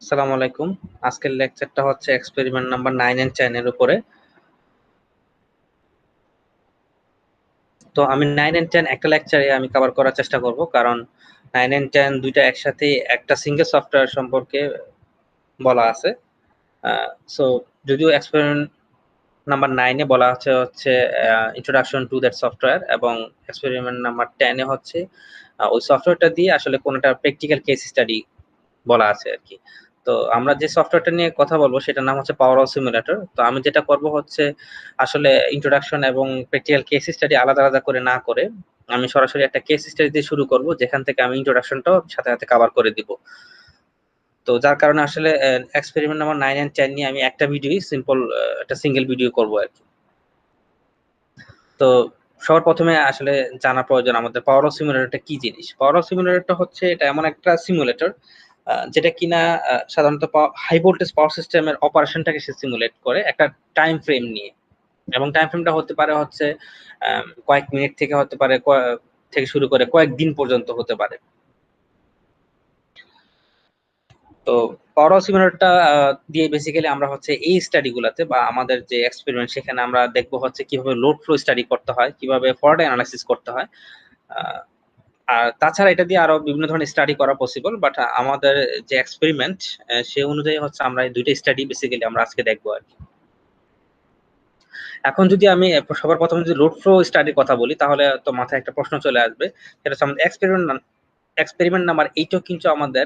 আসসালামু আলাইকুম। আজকের লেকচারটা হচ্ছে এক্সপেরিমেন্ট নাম্বার 9 এন্ড 10 এর উপরে। তো আমি 9 এন্ড 10 একটা লেকচারে আমি কভার করার চেষ্টা করব, কারণ 9 এন্ড 10 দুইটা একসাথে একটা সিঙ্গেল সফটওয়্যার সম্পর্কে বলা আছে। সো যদিও এক্সপেরিমেন্ট নাম্বার 9 এ বলা হচ্ছে ইন্ট্রোডাকশন টু দ্যাট সফটওয়্যার, এবং এক্সপেরিমেন্ট নাম্বার 10 এ হচ্ছে ওই সফটওয়্যারটা দিয়ে আসলে কোনটা প্র্যাকটিক্যাল কেস স্টাডি বলা আছে আর কি। তো আমরা যে সফটওয়্যারটা নিয়ে কথা বলবো সেটার নাম হচ্ছে পাওয়ার অফ সিমুলেটর। তো আমি যেটা করব হচ্ছে আসলে ইন্ট্রোডাকশন এবং প্র্যাকটিক্যাল কেস স্টাডি আলাদা আলাদা করে না করে আমি সরাসরি একটা কেস স্টাডি দিয়ে শুরু করব, যেখান থেকে আমি ইন্ট্রোডাকশনটাও সাথে সাথে কভার করে দিব। তো যার কারণে আসলে এক্সপেরিমেন্ট নাম্বার 9 এন্ড 10 নিয়ে আমি একটা ভিডিও সিম্পল একটা সিঙ্গেল ভিডিও করব আর কি। তো সবার প্রথমে আসলে জানা প্রয়োজন আমাদের পাওয়ার অফ সিমুলেটরটা কি জিনিস। পাওয়ার অফ সিমুলেটরটা হচ্ছে এটা এমন একটা সিমুলেটর যেটা কিনা সাধারণত হাই ভোল্টেজ পাওয়ার সিস্টেমের অপারেশনটাকে সে সিমুলেট করে একটা টাইম ফ্রেম নিয়ে, এবং টাইম ফ্রেমটা হতে পারে হচ্ছে কয়েক মিনিট থেকে হতে পারে থেকে শুরু করে কয়েকদিন পর্যন্ত হতে পারে। তো পাওয়ার অফ সিমুলেটরটা দিয়ে বেসিক্যালি আমরা হচ্ছে এই স্টাডি গুলাতে বা আমাদের যে এক্সপেরিমেন্ট সেখানে আমরা দেখবো হচ্ছে কিভাবে লোড ফ্লো স্টাডি করতে হয়, কিভাবে ফল্ট অ্যানালাইসিস করতে হয়। আহ, আর তাছাড়া এটা দিয়ে আরো বিভিন্ন ধরনের স্টাডি করা পসিবল, বাট আমাদের যে এক্সপেরিমেন্ট সে অনুযায়ী হচ্ছে আমরা এই দুইটা স্টাডি বেসিক্যালি আমরা আজকে দেখবো আর কি। এখন যদি আমি সবার প্রথমে যদি লোড ফ্লো স্টাডির কথা বলি, তাহলে তো মাথায় একটা প্রশ্ন চলে আসবে। সেটা হচ্ছে আমাদের এক্সপেরিমেন্ট নাম্বার 8 কিন্তু আমাদের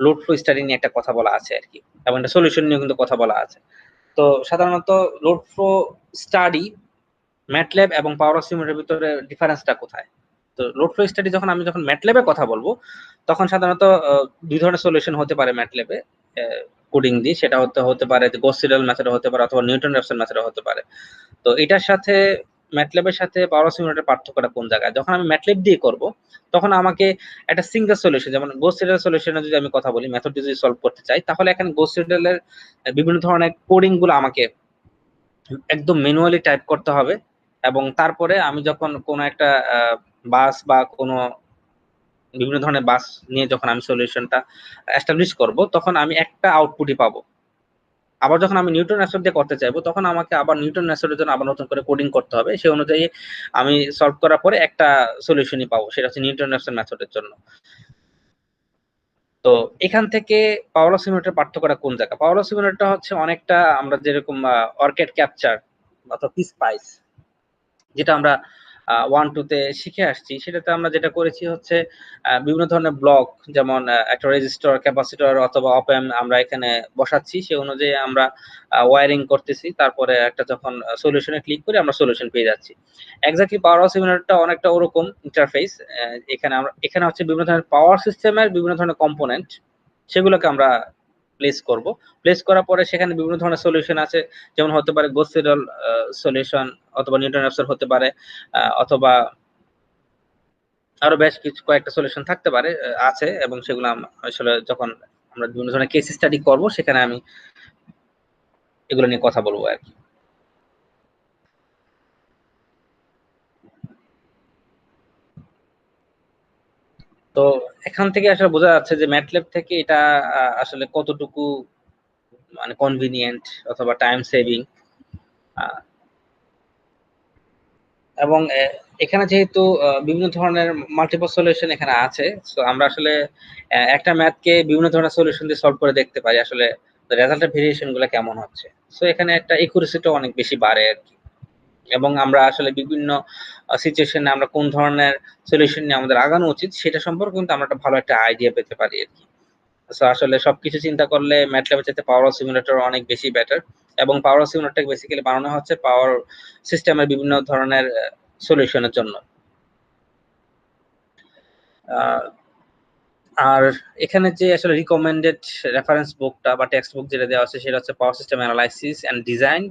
লোড ফ্লো স্টাডি নিয়ে একটা কথা বলা আছে আর কি, এবং একটা সলিউশন নিয়ে কিন্তু কথা বলা আছে। তো সাধারণত লোড ফ্লো স্টাডি, ম্যাটল্যাব এবং পাওয়ার অফ সিমুলেটরের ভিতরে ডিফারেন্সটা কোথায়? তো লোড ফ্লো স্টাডি যখন ম্যাটল্যাবে কথা বলবো, তখন সাধারণত দুই ধরনের সলিউশন হতে পারে ম্যাটল্যাবে কোডিং দিয়ে। সেটা হতে পারে গস সিডাল মেথড হতে পারে, অথবা নিউটন র্যাপসন মেথড হতে পারে। তো এটার সাথে ম্যাটল্যাবের সাথে পাওয়ার সিমুলেটর পার্থক্যটা কোন জায়গায়? যখন আমি ম্যাটল্যাব দিয়ে করব, তখন আমাকে একটা সিঙ্গেল সলিউশন, যেমন গোস সিডাল সলিউশনে যদি আমি কথা বলি, মেথড যদি সলভ করতে চাই, তাহলে এখানে গোস সিডালের বিভিন্ন ধরনের কোডিং গুলো আমাকে একদম ম্যানুয়ালি টাইপ করতে হবে। এবং তারপরে আমি যখন কোনো একটা বাস বা কোনো বিভিন্ন ধরনের বাস নিয়ে যখন আমি সলিউশনটা এস্টাবলিশ করব, তখন আমি একটা আউটপুটই পাবো। আবার যখন আমি নিউটন মেথড দিয়ে করতে চাইবো, তখন আমাকে আবার নিউটন মেথডের জন্য আবার নতুন করে কোডিং করতে হবে। সেই অনুযায়ী আমি সলভ করার পরে একটা সলিউশনই পাবো, সেটা হচ্ছে নিউটন মেথডের জন্য। তো এখান থেকে পাওয়ার সিমুলেটর পার্থক্যটা কোন জায়গা? পাওয়ার সিমুলেটর হচ্ছে অনেকটা আমরা যেরকম অর্কেড ক্যাপচার অথবা পিসপাইস, যেটা আমরা 1 2 তে শিখে আসছি, সেটাতে আমরা যেটা করেছি হচ্ছে বিভিন্ন ধরনের ব্লক, যেমন একটা রেজিস্টর, ক্যাপাসিটর অথবা অপ অ্যাম্প আমরা এখানে বসাচ্ছি। সেই অনুযায়ী আমরা ওয়ারিং করতেছি, তারপরে একটা যখন সলিউশনে ক্লিক করি আমরা সলিউশন পেয়ে যাচ্ছি। এক্স্যাক্টলি পাওয়ার সিমুলেটরটা অনেকটা ওরকম ইন্টারফেস। এখানে হচ্ছে বিভিন্ন ধরনের পাওয়ার সিস্টেমের বিভিন্ন ধরনের কম্পোনেন্ট, সেগুলোকে আমরা প্লেস করব। প্লেস করার পরে সেখানে বিভিন্ন ধরনের সলিউশন আছে, যেমন হতে পারে গস সিডাল সলিউশন, অথবা নিউটন র্যাপসন হতে পারে, অথবা আরো বেশ কিছু কয়েকটা সলিউশন থাকতে পারে, আছে। এবং সেগুলো আসলে যখন আমরা বিভিন্ন ধরনের কেস স্টাডি করব, সেখানে আমি এগুলো নিয়ে কথা বলবো আর কি। তো এখান থেকে আসলে বোঝা যাচ্ছে যে ম্যাটল্যাব থেকে এটা আসলে কতটুকু মানে কনভিনিয়েন্ট অথবা টাইম সেভিং। এবং এখানে যেহেতু বিভিন্ন ধরনের মাল্টিপল সলিউশন এখানে আছে, তো আমরা আসলে একটা ম্যাথকে বিভিন্ন ধরনের সলিউশন দিয়ে সলভ করে দেখতে পারি আসলে রেজাল্টের ভেরিয়েশন গুলো কেমন হচ্ছে। সো এখানে একটা একুরেসিটা অনেক বেশি বাড়ে আর কি। এবং আমরা আসলে বিভিন্ন সিচুয়েশনে আমরা কোন ধরনের সলিউশন নিয়ে আমাদের আগানো উচিত, সেটা সম্পর্কে কিন্তু আমরা একটা ভালো একটা আইডিয়া পেতে পারি আর কি। সো আসলে সবকিছু চিন্তা করলে ম্যাটল্যাবের চাইতে পাওয়ার সিমুলেটর অনেক বেশি বেটার। এবং পাওয়ার সিমুলেটর বেসিক্যালি বানানো হচ্ছে পাওয়ার সিস্টেমের বিভিন্ন ধরনের সলিউশনের জন্য। আহ, আর এখানে যে আসলে রিকমেন্ডেড রেফারেন্স বুকটা বা টেক্সট বুক যেটা দেওয়া আছে, সেটা হচ্ছে power system analysis and design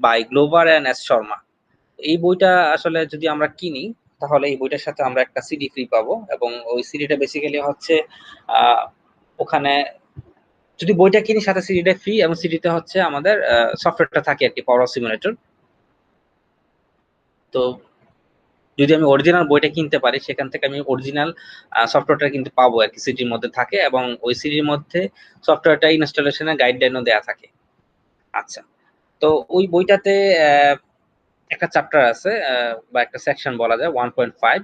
by Glover and S Sharma. এই বইটা আসলে যদি আমরা কিনি, তাহলে এই বইটার সাথে আমরা একটা সিডি ফ্রি পাবো। এবং ওই সিডিটা বেসিক্যালি হচ্ছে আহ, ওখানে যদি বইটা কিনি সাথে সিডিটা ফ্রি, এবং সিডিতে হচ্ছে আমাদের সফটওয়্যারটা থাকে আর কি, পাওয়ার সিমুলেটর। তো যদি আমি অরিজিনাল বইটা কিনতে পারি সেখান থেকে আমি অরিজিনাল সফটওয়্যারটা কিন্তু পাবো আর কি, সিডির মধ্যে থাকে এবং ওই সিডির মধ্যে সফটওয়্যারটা ইনস্টলেশনের গাইডলাইনও দেয়া থাকে। আচ্ছা, তো ওই বইটাতে একটা চ্যাপ্টার আছে বা একটা সেকশন বলা যায় 1.5,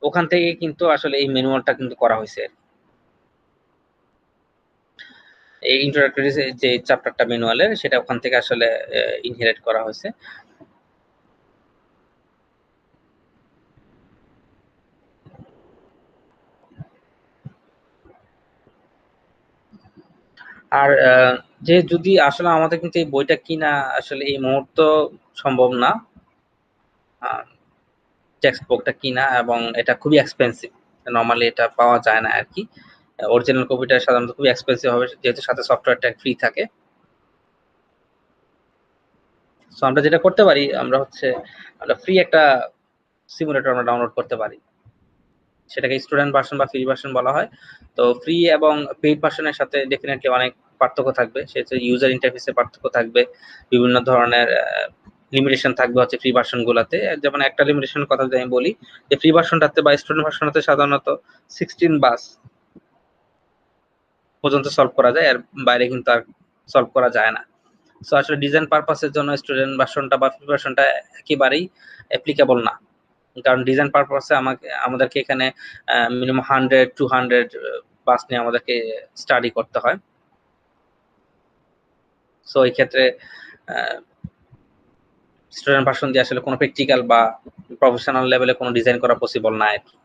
ওখান থেকে কিন্তু আসলে এই ম্যানুয়ালটা কিন্তু করা হয়েছে। এই ইন্ট্রোডাক্টরি যে চ্যাপ্টারটা ম্যানুয়ালের, সেটা ওখান থেকে আসলে ইনহেরিট করা হয়েছে। আর যে যদি আসলে আমাদের কিন্তু এই বইটা কিনা আসলে এই মুহূর্ত সম্ভব না, টেক্সট বুকটা কিনা, এবং এটা খুবই এক্সপেন্সিভ, নর্মালি এটা পাওয়া যায় না আর কি। অরিজিনাল কপিটা সাধারণত খুবই এক্সপেন্সিভ হবে, যেহেতু সাথে সফটওয়্যারটা ফ্রি থাকে। সো আমরা যেটা করতে পারি, আমরা ফ্রি একটা সিমুলেটর আমরা ডাউনলোড করতে পারি, সেটাকে স্টুডেন্ট ভার্সন বা ফ্রি ভার্সন বলা হয়। তো ফ্রি এবং পেইড ভার্সনের সাথে ডেফিনেটলি অনেক পার্থক্য থাকবে, সেটা ইউজার ইন্টারফেসে পার্থক্য থাকবে, বিভিন্ন ধরনের লিমিটেশন থাকবে হচ্ছে ফ্রি ভার্সন গুলাতে। যেমন একটা লিমিটেশনের কথা যদি আমি বলি, যে ফ্রি ভার্সনটাতে বা স্টুডেন্ট ভার্সনটাতে সাধারণত 16 বাস পর্যন্ত সলভ করা যায়, এর বাইরে কিন্তু আর সলভ করা যায় না। সো আসলে ডিজাইন পারপাসের জন্য স্টুডেন্ট ভার্সনটা বা ফ্রি ভার্সনটা একেবারেই অ্যাপ্লিকেবল না, কারণ ডিজাইন পারপাসে আমাদেরকে এখানে মিনিমাম 100-200 বাস নিয়ে আমাদেরকে স্টাডি করতে হয়। সো এই ক্ষেত্রে স্টুডেন্ট ভার্সন দিয়ে আসলে কোনো প্র্যাকটিক্যাল বা প্রফেশনাল লেভেলে কোনো ডিজাইন করা পসিবল না আর কি।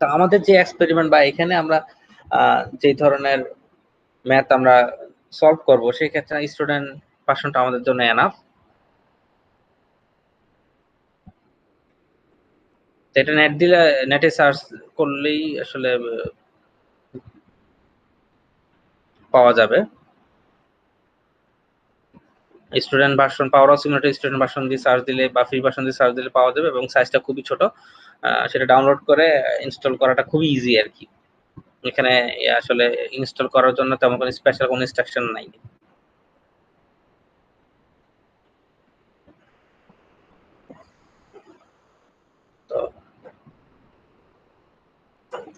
তো আমাদের যে এক্সপেরিমেন্ট বা এখানে আমরা যে ধরনের ম্যাথ আমরা সলভ করব, সেই ক্ষেত্রে স্টুডেন্ট ভার্সনটা আমাদের জন্য এনাফ। এটা নেটে সার্চ করলেই আসলে পাওয়া যাবে। Student version, power of simulator student version দিয়ে সার্চ দিলে বা ফ্রি ভার্সন দিয়ে সার্চ দিলে পাওয়া যাবে, এবং সাইজটা খুবই ছোট। সেটা ডাউনলোড করে ইনস্টল করাটা খুবই ইজি আর কি। এখানে আসলে ইনস্টল করার জন্য তেমন কোনো স্পেশাল কোনো ইনস্ট্রাকশন নাই। তো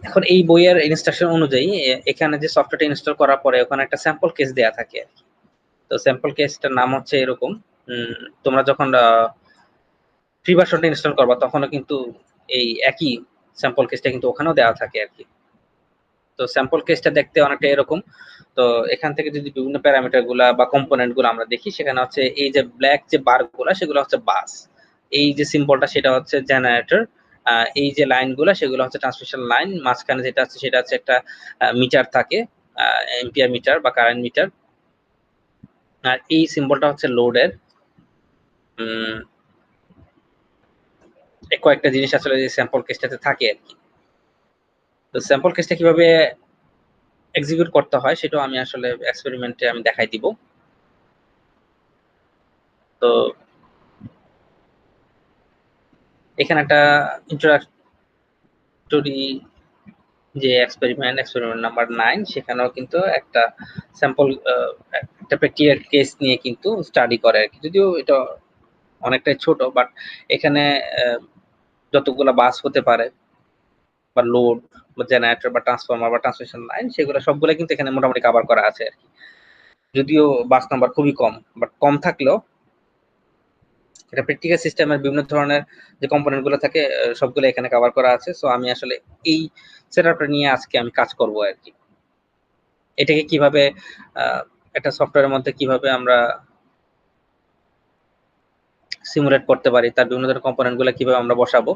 এখন এই বইয়ের ইনস্ট্রাকশন অনুযায়ী এখানে যে সফটওয়্যারটা ইনস্টল করার পরে ওখানে একটা স্যাম্পল কেস দেয়া থাকে আর কি। তো স্যাম্পল কেসটার নাম হচ্ছে এরকম, তোমরা যখন ফ্রি ভার্সনটা ইনস্টল করবা তখনও কিন্তু এই একই স্যাম্পল কেসটা কিন্তু ওখানেও দেওয়া থাকে আর কি। তো স্যাম্পল কেসটা দেখতে অনেকটা এরকম। তো এখান থেকে যদি বিভিন্ন প্যারামিটার গুলা বা কম্পোনেন্ট গুলো আমরা দেখি, সেখানে হচ্ছে এই যে ব্ল্যাক যে বার গুলা সেগুলো হচ্ছে বাস, এই যে সিম্বলটা সেটা হচ্ছে জেনারেটর, এই যে লাইন গুলা সেগুলো হচ্ছে ট্রান্সমিশন লাইন, মাঝখানে যেটা আছে সেটা হচ্ছে একটা মিটার থাকে, এম্পিয়ার মিটার বা কারেন্ট মিটার, আর এই সিম্বলটা হচ্ছে লোডের। কয়েকটা জিনিস আসলে স্যাম্পল কেসটাতে থাকে আর কি। তো স্যাম্পল কেসটা কিভাবে এক্সিকিউট করতে হয় সেটাও আমি আসলে এক্সপেরিমেন্টে আমি দেখাই দিব। তো এখানে একটা ইন্ট্রোডাক্টরি যে এক্সপেরিমেন্ট নাম্বার 9, সেখানেও কিন্তু একটা স্যাম্পল একটা প্র্যাকটিক্যাল কেস নিয়ে কিন্তু স্টাডি করে আর কি। যদিও এটা অনেকটাই ছোট, বাট এখানে যতগুলা বাস হতে পারে বা লোড বা জেনারেটর বা ট্রান্সফরমার বা ট্রান্সমিশন লাইন, সেগুলো সবগুলো কিন্তু এখানে মোটামুটি কভার করা আছে আর কি। যদিও বাস নাম্বার খুবই কম, বাট কম থাকলেও এটা প্র্যাকটিক্যাল সিস্টেমের বিভিন্ন ধরনের যে কম্পোনেন্ট গুলো থাকে সবগুলো এখানে কভার করা আছে। সো আমি আসলে এই সেটআপটা নিয়ে আজকে আমি কাজ করব আর কি। এটাকে কিভাবে একটা সফটওয়্যারের মধ্যে কিভাবে আমরা সিমুলেট করতে পারি, তার বিভিন্ন ধরনের কম্পোনেন্ট গুলো কিভাবে আমরা বসাবো,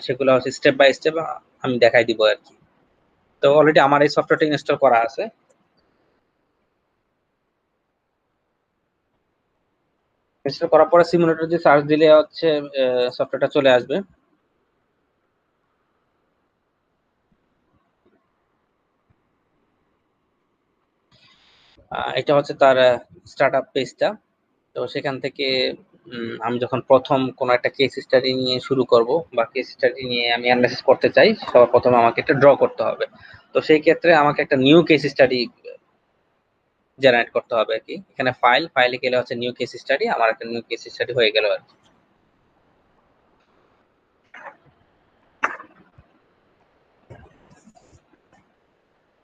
সেগুলো হচ্ছে স্টেপ বাই স্টেপ আমি দেখাই দিব আর কি। তো অলরেডি আমার এই সফটওয়্যারটা ইনস্টল করা আছে। ইনস্টল করার পরে সিমুলেটর দিয়ে সার্চ দিলে হচ্ছে সফটওয়্যারটা চলে আসবে। এটা হচ্ছে তার স্টার্টআপ পেজটা। তো সেখান থেকে আমি যখন প্রথম কোনো একটা কেস স্টাডি নিয়ে শুরু করব বা কেস স্টাডি নিয়ে আমি অ্যানালাইসিস করতে চাই, সবার প্রথমে আমাকে একটা ড্র করতে হবে। তো সেই ক্ষেত্রে আমাকে একটা নিউ কেস স্টাডি জেনারেট করতে হবে আর কি। এখানে ফাইলে গেলে হচ্ছে নিউ কেস স্টাডি, আমার একটা নিউ কেস স্টাডি হয়ে গেল আর কি।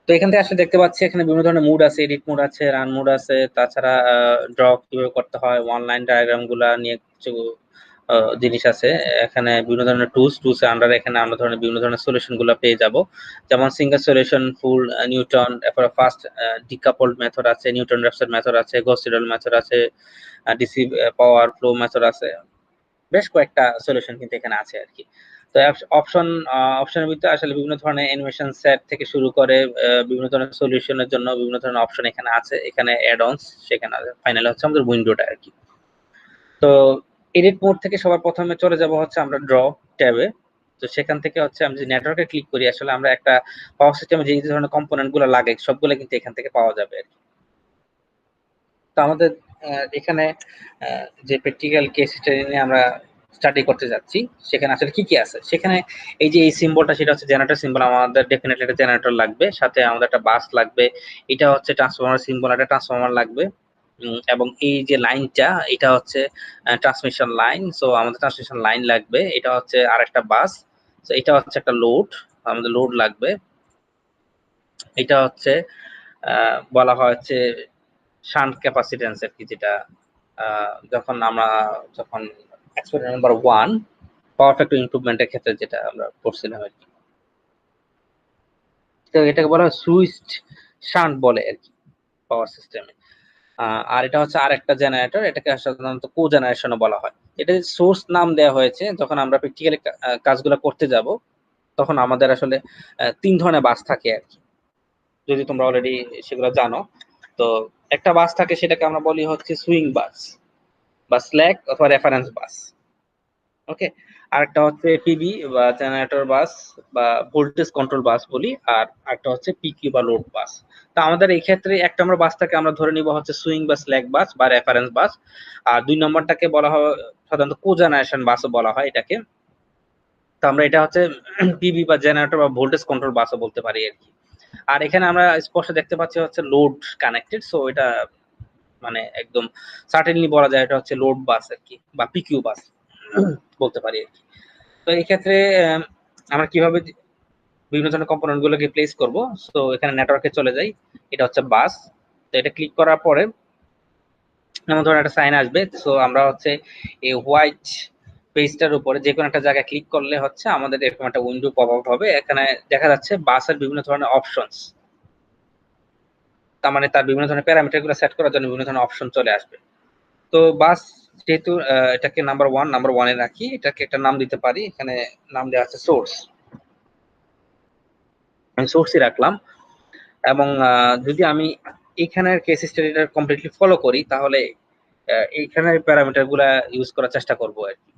তো এখান থেকে আসলে দেখতে পাচ্ছি এখানে বিভিন্ন ধরনের মুড আছে, এডিট মুড আছে, রান মুড আছে, তাছাড়া ড্র কিভাবে করতে হয়, ওয়ান লাইন ডায়াগ্রাম গুলা নিয়ে কিছু জিনিস আছে। এখানে বিভিন্ন ধরনের টুলস এর আন্ডারে এখানে আমরা ধরনের বিভিন্ন ধরনের সলিউশন গুলা পেয়ে যাব, যেমন সিঙ্গেল সলিউশন, ফুল নিউটন, এরপর ফার্স্ট ডিকাপলড মেথড আছে, নিউটন র্যাপসন মেথড আছে, গস সিডল মেথড আছে, ডিসি পাওয়ার ফ্লো মেথড আছে। বেশ কয়েকটা সলিউশন কিন্তু এখানে আছে আর কি। তো অপশনের ভিতরে আসলে বিভিন্ন ধরনের অ্যানিমেশন সেট থেকে শুরু করে বিভিন্ন ধরনের সলিউশনের জন্য বিভিন্ন ধরনের অপশন এখানে আছে। এখানে অ্যাড অনস, সেখানে ফাইনালি হচ্ছে আমাদের উইন্ডোটা আর কি। তো এডিট মোড থেকে সবার প্রথমে চলে যাব হচ্ছে আমরা ড্র ট্যাবে। তো সেখান থেকে হচ্ছে আমি যদি নেটওয়ার্কে ক্লিক করি, আসলে আমরা একটা পাওয়ার সিস্টেমে যে ধরনের কম্পোনেন্ট গুলো লাগে সবগুলো কিন্তু এখান থেকে পাওয়া যাবে আর কি। তো আমাদের এখানে যে প্র্যাকটিক্যাল কেস স্টাডি নিয়ে আমরা স্টাডি করতে যাচ্ছি, সেখানে আসলে কি কি আছে। সেখানে এই যে এই সিম্বলটা, সেটা হচ্ছে জেনারেটর সিম্বল। আমাদের ডেফিনেটলি একটা জেনারেটর লাগবে, সাথে আমাদের একটা বাস লাগবে। এটা হচ্ছে ট্রান্সফরমার সিম্বল, একটা ট্রান্সফরমার লাগবে। এবং এই যে লাইনটা, এটা হচ্ছে ট্রান্সমিশন লাইন, সো আমাদের ট্রান্সমিশন লাইন লাগবে। এটা হচ্ছে আরেকটা বাস, তো এটা হচ্ছে একটা লোড, আমাদের লোড লাগবে। এটা হচ্ছে বলা হয় হচ্ছে শান্ট ক্যাপাসিট্যান্স আর কি, যেটা যখন এক্সপেরিমেন্ট নাম্বার 1 পাওয়ার ফ্যাক্টর ইমপ্রুভমেন্টের ক্ষেত্রে যেটা আমরা পড়ছিলাম আর কি। তো এটাকে বলা হয় সুইচড শান্ট বলে আর কি পাওয়ার সিস্টেমে। আর এটা হচ্ছে আরেকটা জেনারেটর, এটাকে সাধারণত কো জেনারেশনও বলা হয়। এটা সোর্স নাম দেওয়া হয়েছে, যখন আমরা প্র্যাকটিক্যালি কাজগুলো করতে যাব তখন আমাদের আসলে 3 ধরনের বাস থাকে আর কি, যদি তোমরা অলরেডি সেগুলো জানো। তো একটা বাস থাকে, সেটাকে আমরা বলি হচ্ছে সুইং বাস বা স্ল্যাক অথবা রেফারেন্স বাস। ওকে। আরেকটা হচ্ছে পিবি বা জেনারেটর বাস বা ভোল্টেজ কন্ট্রোল বাস বলি, আর একটা হচ্ছে পিকিউ বা লোড বাস। তো আমাদের এই ক্ষেত্রে একটা আমরা বাসটাকে আমরা ধরে নিব হচ্ছে সুইং বা স্ল্যাক বাস বা রেফারেন্স বাস, আর 2 নম্বরটাকে বলা হয় সাধারণত কো জেনারেশন বাসও বলা হয় এটাকে। তো আমরা এটা হচ্ছে পিবি বা জেনারেটর বা ভোল্টেজ কন্ট্রোল বাসও বলতে পারি আর কি। আর এখানে আমরা স্পষ্ট দেখতে পাচ্ছি হচ্ছে লোড কানেক্টেড, সো এটা মানে একদম সার্টেনলি বলা যায় এটা হচ্ছে লোড বাস আর কি, বা পিকিউ বাস বলতে পারি আর কি। তো এই ক্ষেত্রে আমরা কিভাবে বিভিন্ন ধরনের কম্পোনেন্ট গুলোকে প্লেস করব। সো এখানে নেটওয়ার্কে চলে যাই, এটা হচ্ছে বাস। তো এটা ক্লিক করার পরে এমন ধরনের একটা সাইন আসবে। সো আমরা হচ্ছে এই হোয়াইট পেজটার উপরে যে কোনো একটা জায়গায় ক্লিক করলে হচ্ছে আমাদের এরকম একটা উইন্ডো পপ আপ হবে। এখানে দেখা যাচ্ছে বাসের বিভিন্ন ধরনের অপশনস, তার মানে তার বিভিন্ন ধরনের প্যারামিটার গুলো সেট করার জন্য বিভিন্ন ধরনের অপশন চলে আসবে। তো বাস যেহেতু এটাকে নাম্বার ওয়ানে রাখি, এটাকে একটা নাম দিতে পারি। এখানে নাম দেওয়া আছে সোর্স, আমি সোর্সই রাখলাম। এবং যদি আমি এখানের কেস স্টাডিটা কমপ্লিটলি ফলো করি, তাহলে এইখানের প্যারামিটার গুলা ইউজ করার চেষ্টা করবো আর কি।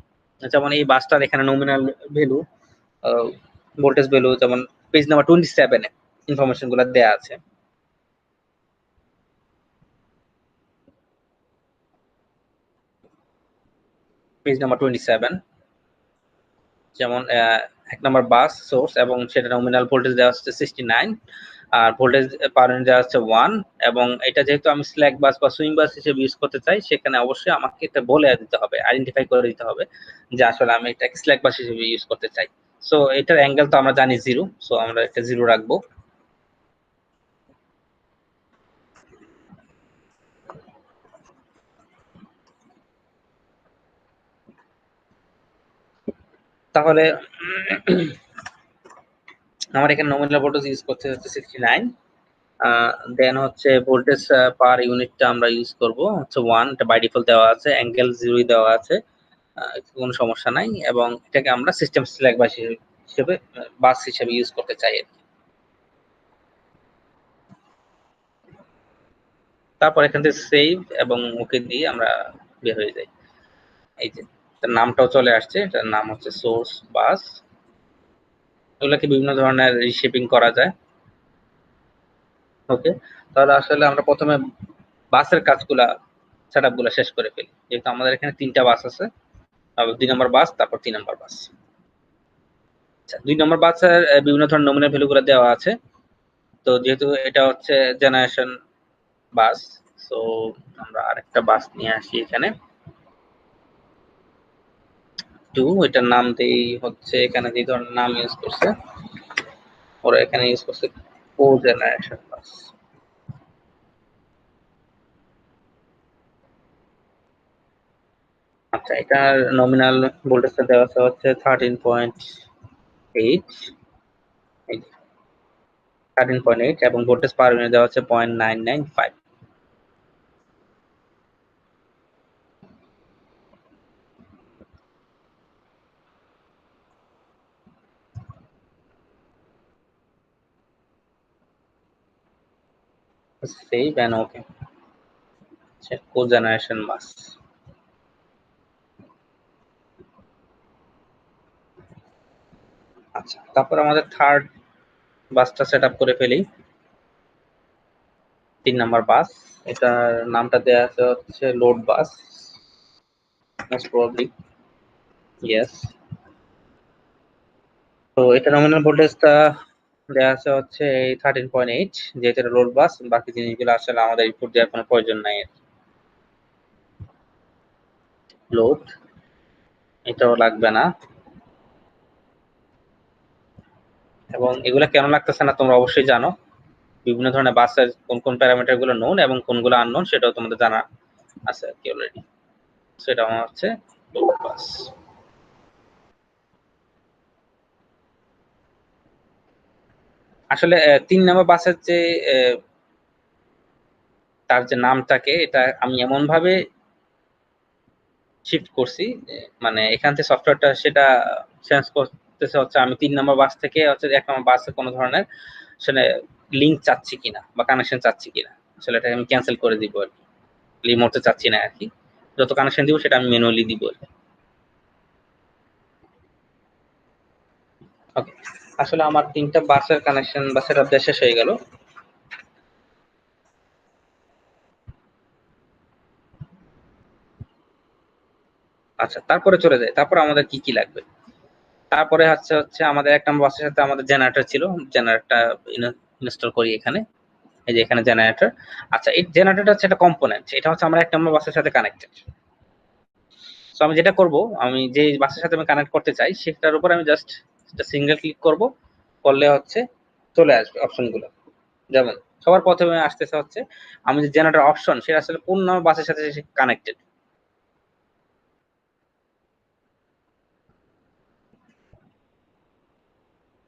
যেমন এই বাসটার এখানে নমিনাল ভ্যালু, ভোল্টেজ ভ্যালু, যেমন পেজ নাম্বার 27 ইনফরমেশন গুলা দেয়া আছে। পেজ নাম্বার 27, যেমন 1 নম্বর বাস সোর্স, এবং সেটা নমিনাল ভোল্টেজ দেওয়া হচ্ছে 69, আর ভোল্টেজ পার ইউনিট দেওয়া হচ্ছে 1। এবং এটা যেহেতু আমি স্ল্যাক বাস বা সুইং বাস হিসেবে ইউজ করতে চাই, সেখানে অবশ্যই আমাকে এটা বলে দিতে হবে, আইডেন্টিফাই করে দিতে হবে যে আসলে আমি এটা স্ল্যাক বাস হিসেবে ইউজ করতে চাই। সো এটার অ্যাঙ্গেল তো আমরা জানি 0, সো আমরা এটা 0 রাখবো। তাহলে আমার এখানে নমিনাল ভোল্টেজ ইউজ করতে হচ্ছে 69। দেন হচ্ছে ভোল্টেজ পার ইউনিটটা আমরা ইউজ করব হচ্ছে 1, এটা বাই ডিফল্ট দেওয়া আছে, অ্যাঙ্গেল 0 দেওয়া আছে, কোনো সমস্যা নাই। এবং এটাকে আমরা সিস্টেম সিলেক্ট বাস হিসেবে ইউজ করতে চাই আর কি। তারপর এখান থেকে সেভ এবং ওকে দিয়ে আমরা বের হয়ে যাই। এই যে তার নামটাও চলে আসছে, এটার নাম হচ্ছে সোর্স বাস। এগুলোকে বিভিন্ন ধরনের রিশেপিং করা যায়। ওকে। তাহলে আসলে আমরা প্রথমে বাসের কাজগুলা সেটআপ গুলা শেষ করে ফেলি, যেহেতু আমাদের এখানে 3টা বাস আছে। 2 নম্বর বাস, তারপর 3 নম্বর বাস। আচ্ছা, 2 নম্বর বাসের বিভিন্ন ধরনের নমিনাল ভ্যালু গুলো দেওয়া আছে। তো যেহেতু এটা হচ্ছে জেনারেশন বাস, সো আমরা আরেকটা বাস নিয়ে আসি এখানে 2। এটার নাম দেই হচ্ছে, এখানে যে ধরনের নাম ইউজ করছে ওরা এখানে ইউজ করছে কোজেনারেশন বাস। আচ্ছা, এটার নমিনাল ভোল্টেজটা দেওয়া হচ্ছে 13.8, 13.8 এবং ভোল্টেজ পার ইউনিট দেওয়া হচ্ছে 0.995। Save and okay. কোজেনারেশন বাস। আচ্ছা, তারপর আমাদের থার্ড বাসটা সেট আপ করে ফেলি। 3 নাম্বার বাস, এটার নামটা দেওয়া আছে হচ্ছে লোড বাস, মোস্ট প্রবাবলি ইয়েস। তো এটা নমিনাল ভোল্টেজটা দেওয়া আছে হচ্ছে এই 13.8, যেহেতু এটা লোড বাস, বাকি জিনিসগুলো আসলে আমাদের ইনপুট দেওয়ার কোনো প্রয়োজন নাই। লোড এটাও লাগবে না। এবং এগুলা কেন লাগতেছে না তোমরা অবশ্যই জানো, বিভিন্ন ধরনের বাসের কোন কোন প্যারামিটার গুলো নোন এবং কোনগুলো আননোন সেটাও তোমাদের জানা আছে আর কি অলরেডি। সেটা আমার হচ্ছে লোড বাস। আসলে 3 নাম্বার বাসের যে তার যে নামটাকে, এটা আমি এমন ভাবে শিফট করছি মানে এখান থেকে সফটওয়্যারটা সেটা চেঞ্জ করতেছে হচ্ছে আমি 3 নাম্বার বাস থেকে হচ্ছে 1 নাম্বার বাসে কোনো ধরনের আসলে লিঙ্ক চাচ্ছি কিনা বা কানেকশন চাচ্ছি কিনা, আসলে এটা আমি ক্যান্সেল করে দিব আর কি। রিমোটে চাচ্ছি না আর কি, যত কানেকশন দিব সেটা আমি ম্যানুয়ালি দিব আর কি। ওকে, আসলে আমার 3টা বাসের কানেকশন বা সেটআপ দেওয়া শেষ হয়ে গেল। আচ্ছা, তারপরে চলে যাই, তারপরে আমাদের কি কি লাগবে। তারপরে হচ্ছে আমাদের 1 নাম্বার বাসের সাথে আমাদের জেনারেটর ছিল, জেনারেটরটা ইনস্টল করি এখানে। এই যে এখানে জেনারেটর। আচ্ছা, এই জেনারেটরটা হচ্ছে একটা কম্পোনেন্ট, এটা হচ্ছে আমার 1 নাম্বার বাসের সাথে কানেক্টেড। তো আমি যেটা করব, আমি যে বাসের সাথে আমি কানেক্ট করতে চাই সেটার উপর আমি জাস্ট একটা সিঙ্গেল ক্লিক করব, করলে হচ্ছে চলে আসবে অপশনগুলো। যেমন সবার প্রথমে আসতেছে হচ্ছে আমি যে জেনারেটর অপশন, সেটা আসলে কোন নাম্বার বাসের সাথে কানেক্টেড।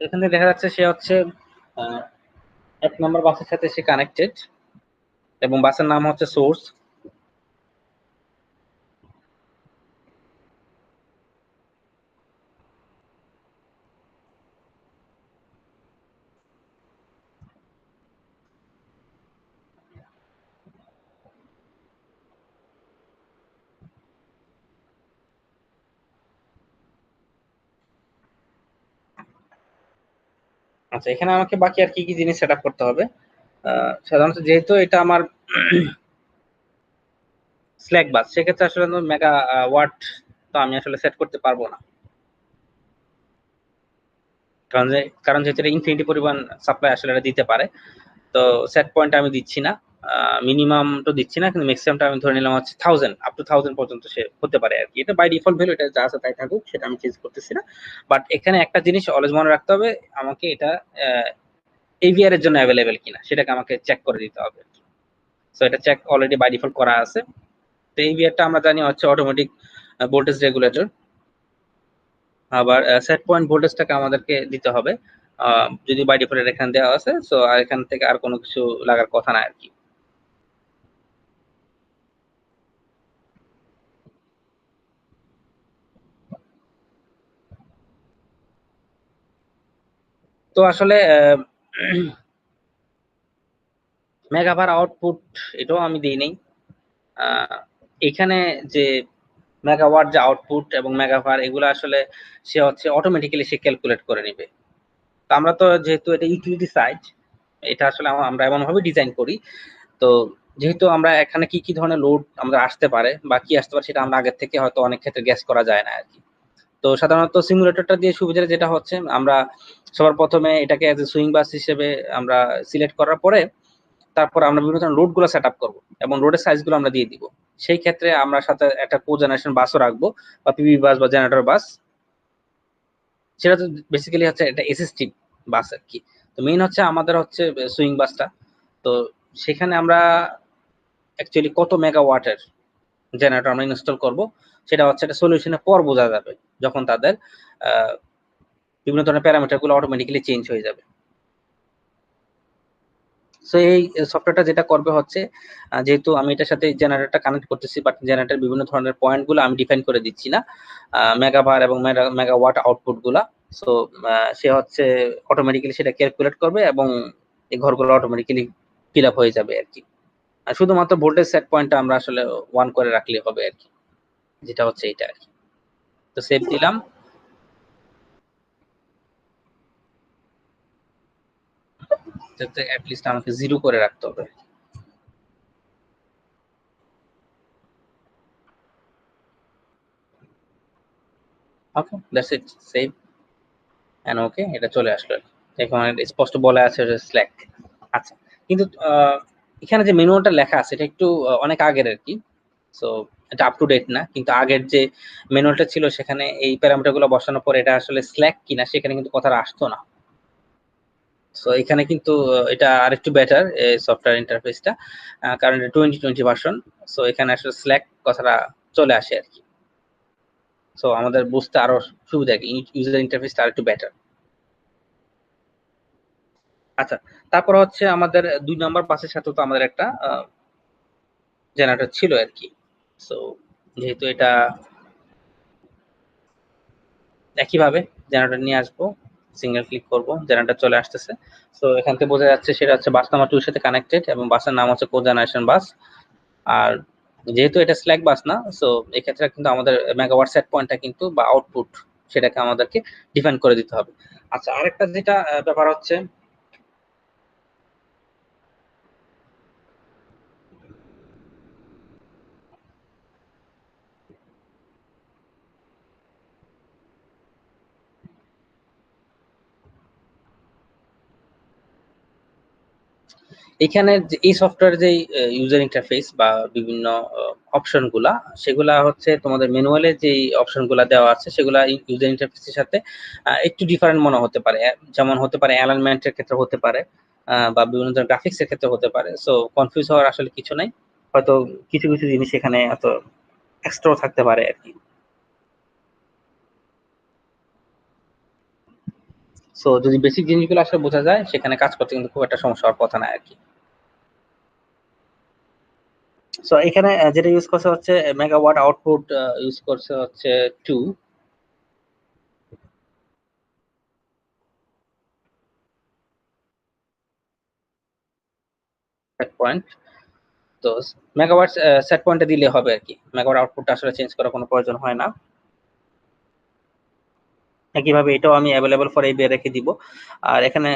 এখানে দেখা যাচ্ছে সে হচ্ছে 1 নাম্বার বাসের সাথে সে কানেক্টেড এবং বাসের নাম হচ্ছে সোর্স। আচ্ছা, এখানে আমাকে বাকি আর কি কি জিনিস সেট আপ করতে হবে। সাধারণত যেহেতু এটা আমার স্ল্যাক বাস, সেক্ষেত্রে আসলে মেগা ওয়াট তো আমি আসলে সেট করতে পারবো না, কারণ যেহেতু এটা ইনফিনিটি পরিমাণ সাপ্লাই আসলে এটা দিতে পারে। তো সেট পয়েন্ট আমি দিচ্ছি না, মিনিমাম তো দিচ্ছি না, কিন্তু ম্যাক্সিমামটা আমি ধরে নিলাম হচ্ছে 1000 পর্যন্ত সে হতে পারে আর কি। এটা বাই ডিফল্ট ভ্যালু, এটা যা আছে তাই থাকুক, সেটা আমি চেঞ্জ করতেছি না। বাট এখানে একটা জিনিস অলওয়েজ মনে রাখতে হবে, আমাকে এটা এভিআর এর জন্য অ্যাভেলেবেল কিনা সেটাকে আমাকে চেক করে দিতে হবে। সো এটা চেক অলরেডি বাই ডিফল্ট করা আছে। তো এভিআরটা আমরা জানি হচ্ছে অটোমেটিক ভোল্টেজ রেগুলেটর। আবার সেট পয়েন্ট ভোল্টেজটাকে আমাদেরকে দিতে হবে, যদি বাই ডিফল্ট এখানে দেওয়া আছে। সো এখান থেকে আর কোনো কিছু লাগার কথা না আর কি। তো আসলে মেগাভার আউটপুট এটাও আমি দিই নেই। এখানে যে মেগাওয়াট যে আউটপুট এবং মেগাভার, এগুলো আসলে সে হচ্ছে অটোমেটিক্যালি সে ক্যালকুলেট করে নিবে। তো আমরা তো যেহেতু এটা ইউটিলিটি সাইট, এটা আসলে আমরা এমন ভাবে ডিজাইন করি। তো যেহেতু আমরা এখানে কি কি ধরনের লোড আমাদের আসতে পারে বা কি আসতে পারে সেটা আমরা আগের থেকে হয়তো অনেক ক্ষেত্রে গ্যাস করা যায় না আর কি। তো সাধারণত সিমুলেটরটা দিয়ে সুবিধা যেটা হচ্ছে, আমরা সবার প্রথমে এটাকে এজ এ সুইং বাস হিসেবে আমরা সিলেক্ট করার পরে তারপর আমরা বিভিন্ন ধরনের লোড গুলো সেট আপ করবো এবং লোডের সাইজ গুলো আমরা দিয়ে দিব। সেই ক্ষেত্রে আমরা সাথে একটা কো জেনারেশন বাসও রাখবো, বা পিভি বাস বা জেনারেটর বাস। সেটা তো বেসিক্যালি হচ্ছে একটা এসএসটি বাস আর কি। তো মেইন হচ্ছে আমাদের হচ্ছে সুইং বাসটা। তো সেখানে আমরা অ্যাকচুয়ালি কত মেগাওয়াটের জেনারেটর আমরা ইনস্টল করব সেটা হচ্ছে একটা সলিউশনের পর বোঝা যাবে, যখন তাদের আহ, বিভিন্ন ধরনের প্যারামিটার গুলো অটোমেটিক্যালি চেঞ্জ হয়ে যাবে। সো এই সফটওয়্যারটা যেটা করবে হচ্ছে, যেহেতু আমি এটার সাথে জেনারেটরটা কানেক্ট করতেছি, বাট জেনারেটর বিভিন্ন ধরনের পয়েন্ট গুলো আমি ডিফাইন করে দিচ্ছি না, মেগাভার এবং মেগাওয়াট আউটপুট গুলা। সো সে হচ্ছে অটোমেটিক্যালি সেটা ক্যালকুলেট করবে এবং এই ঘরগুলো অটোমেটিক্যালি ফিল আপ হয়ে যাবে আর কি। আর শুধুমাত্র ভোল্টেজ সেট পয়েন্টটা আমরা আসলে ওয়ান করে রাখলে হবে আর কি, যেটা হচ্ছে এটা আর কি। তো সেভ দিলাম। যাতে অ্যাটলিস্ট আমাকে জিরো করে রাখতে হবে। ওকে, দ্যাটস ইট, সেভ এন্ড ওকে, এটা চলে আসলো। এখন স্পষ্ট বলা আছে স্ল্যাক। আচ্ছা, কিন্তু এখানে যে ম্যানুয়ালটা লেখা আছে এটা একটু অনেক আগের আর কি। সো এটা আপ টু ডেট না, কিন্তু আগের যে ম্যানুয়ালটা ছিল সেখানে এই প্যারামিটার গুলো বসানোর পর এটা আসলে স্ল্যাক কিনা সেখানে কিন্তু কথাটা আসতো না। সো এখানে কিন্তু এটা আরেকটু বেটার সফটওয়্যার ইন্টারফেসটা, কারণ এটা 2020 ভার্সন। সো এখানে আসলে স্ল্যাক কথাটা চলে আসে আর কি। সো আমাদের বুঝতে আরো সুবিধা আর কি, ইউজার ইন্টারফেসটা আরেকটু বেটার। আচ্ছা, তারপর হচ্ছে আমাদের 2 নম্বর বাসের সাথে তো আমাদের একটা জেনারেটর ছিল আর কি। সো যেহেতু এটা একইভাবে জেনারেটর নিয়ে আসবো, সিঙ্গেল ক্লিক করব, জেনারেটর চলে আসতেছে। সো এখান থেকে বোঝা যাচ্ছে সেটা হচ্ছে বাস নাম্বার 2 এর সাথে কানেক্টেড এবং বাসের নাম হচ্ছে কো জেনারেশন বাস। আর যেহেতু এটা স্ল্যাক বাস না, সো এক্ষেত্রে কিন্তু আমাদের মেগাওয়াট সেট পয়েন্টটা কিন্তু বা আউটপুট সেটাকে আমাদেরকে ডিফাইন করে দিতে হবে। আচ্ছা, আরেকটা যেটা ব্যাপার হচ্ছে, এখানে এই সফটওয়্যার যে ইউজার ইন্টারফেস বা বিভিন্ন অপশন গুলা, সেগুলা হচ্ছে তোমাদের ম্যানুয়ালে যে অপশন গুলা দেওয়া আছে সেগুলা ইউজার ইন্টারফেসের সাথে একটু ডিফারেন্ট মনে হতে পারে। যেমন হতে পারে অ্যালাইনমেন্টের ক্ষেত্রে হতে পারে, বা বিভিন্ন ধরনের গ্রাফিক্স এর ক্ষেত্রে হতে পারে। সো কনফিউজ হওয়ার আসলে কিছু নাই, হয়তো কিছু কিছু জিনিস এখানে এত এক্সট্রাও থাকতে পারে আর কি। সো যদি বেসিক জিনিসগুলো আসলে বোঝা যায় সেখানে কাজ করতে কিন্তু খুব একটা সমস্যা হওয়ার কথা না আর কি। সো এখানে যেটা ইউজ করছে হচ্ছে মেগাওয়াট আউটপুট, ইউজ করছে হচ্ছে 2 সেট পয়েন্ট। তো মেগাওয়াট সেট পয়েন্টে দিলে হবে আর কি, মেগাওয়াট আউটপুটটা আসলে চেঞ্জ করার কোনো প্রয়োজন হয় না। একইভাবে এটাও আমি অ্যাভেলেবল ফর এই রেখে দিব। আর এখানে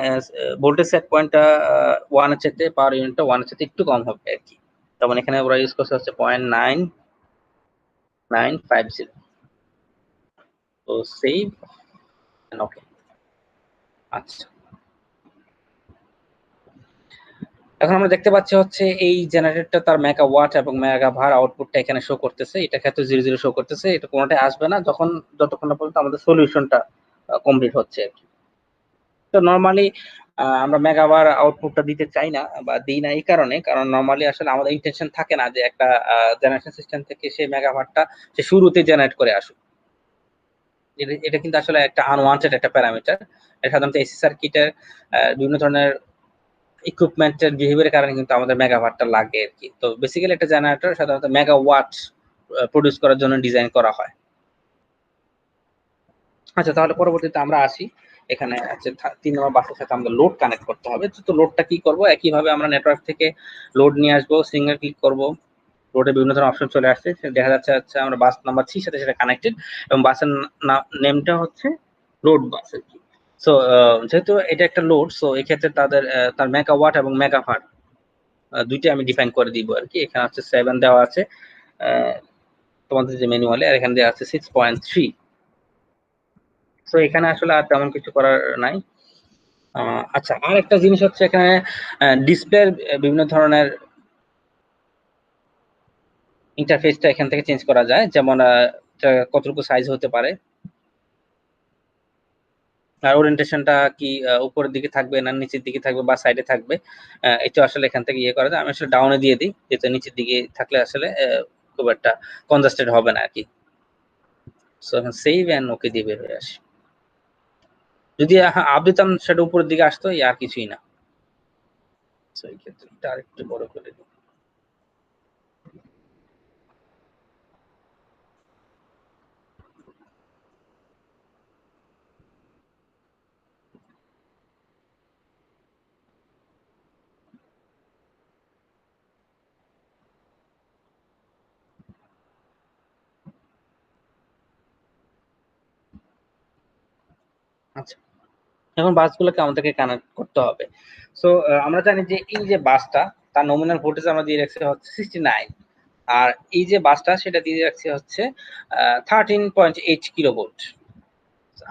ভোল্টেজ সেট পয়েন্টটা 1 এর চাইতে, পাওয়ার ইউনিটটা 1 এর চাইতে একটু কম হবে আর কি। যেমন এখানে ওরা ইউজ করছে হচ্ছে 0.9950। তো সেভ, ওকে। আচ্ছা, এখন আমরা দেখতে পাচ্ছি হচ্ছে এই জেনারেটরটা তার মেগা ওয়াট এবং মেগা ভার আউটপুটটা এখানে শো করতেছে। এটা ক্ষেত্রে 00 শো করতেছে, এটা কোনোটাই আসবে না যতক্ষণ না পর্যন্ত আমাদের সলিউশনটা কমপ্লিট হচ্ছে আর কি। তো নর্মালি আমরা মেগাবার আউটপুটটা দিতে চাই না বা দিই না এই কারণে, কারণ নর্মালি আসলে আমাদের ইন্টেনশন থাকে না যে একটা জেনারেশন সিস্টেম থেকে সেই মেগাওয়াটটা সে শুরুতে জেনারেট করে আসুক। এটা কিন্তু আসলে একটা আনওয়ান্টেড একটা প্যারামিটার। এটা সাধারণত এসি সার্কিটের বিভিন্ন ধরনের ইকুইপমেন্টের বিহেভিয়ারের কারণে কিন্তু আমাদের মেগাওয়াটটা লাগে আর কি। তো বেসিক্যালি একটা জেনারেটর সাধারণত মেগাওয়াট প্রডিউস করার জন্য ডিজাইন করা হয়। আচ্ছা, তাহলে পরবর্তীতে আমরা আসি। এখানে আছে 3 নম্বর বাসের সাথে আমাদের লোড কানেক্ট করতে হবে। তো লোডটা কি করব, একইভাবে আমরা নেটওয়ার্ক থেকে লোড নিয়ে আসবো, সিঙ্গেল ক্লিক করব, লোডে বিভিন্ন ধরনের অপশন চলে আসছে। দেখা যাচ্ছে হচ্ছে আমরা বাস নাম্বার 3 সাথে সেটা কানেক্টেড এবং বাসের নেমটা হচ্ছে লোড বাস আর কি। সো যেহেতু এটা একটা লোড, সো এক্ষেত্রে তার মেগাওয়াট এবং মেগাভার দুইটা আমি ডিফাইন করে দিব আর কি। এখানে হচ্ছে 7 দেওয়া আছে তোমাদের যে ম্যানুয়ালে, আর এখানে দেওয়া আছে 6.3। সো এখানে আসলে আর তেমন কিছু করার নাই। আচ্ছা, আর একটা জিনিস হচ্ছে এখানে ডিসপ্লের বিভিন্ন ধরনের ইন্টারফেসটা এখান থেকে চেঞ্জ করা যায়, যেমন এটা কতটুকু সাইজ হতে পারে। আর ওরিয়েন্টেশনটা কি উপরের দিকে থাকবে না নিচের দিকে থাকবে বা সাইডে থাকবে, এটা আসলে এখান থেকে ইয়ে করা যায়। আমি আসলে ডাউনে দিয়ে দিই, যেহেতু নিচের দিকে থাকলে আসলে খুব একটা কনজাস্টেড হবে না আর কি। সো এখন সেভ এন্ড ওকে দিয়ে বের হয়ে আসি। যদি আপ দিতাম সেটা উপরের দিকে আসতো, আর কিছুই না। সো এই ক্ষেত্রে এটা আরেকটু বড় করে দিই। আচ্ছা, এখন বাসগুলোকে আমাদেরকে কানেক্ট করতে হবে। সো আমরা জানি যে এই যে বাসটা, তার নমিনাল ভোল্টেজ আমরা দিয়ে রাখছি হচ্ছে 69, আর এই যে বাসটা সেটা দিয়ে রাখছি হচ্ছে 13.8 কিলোভোল্ট,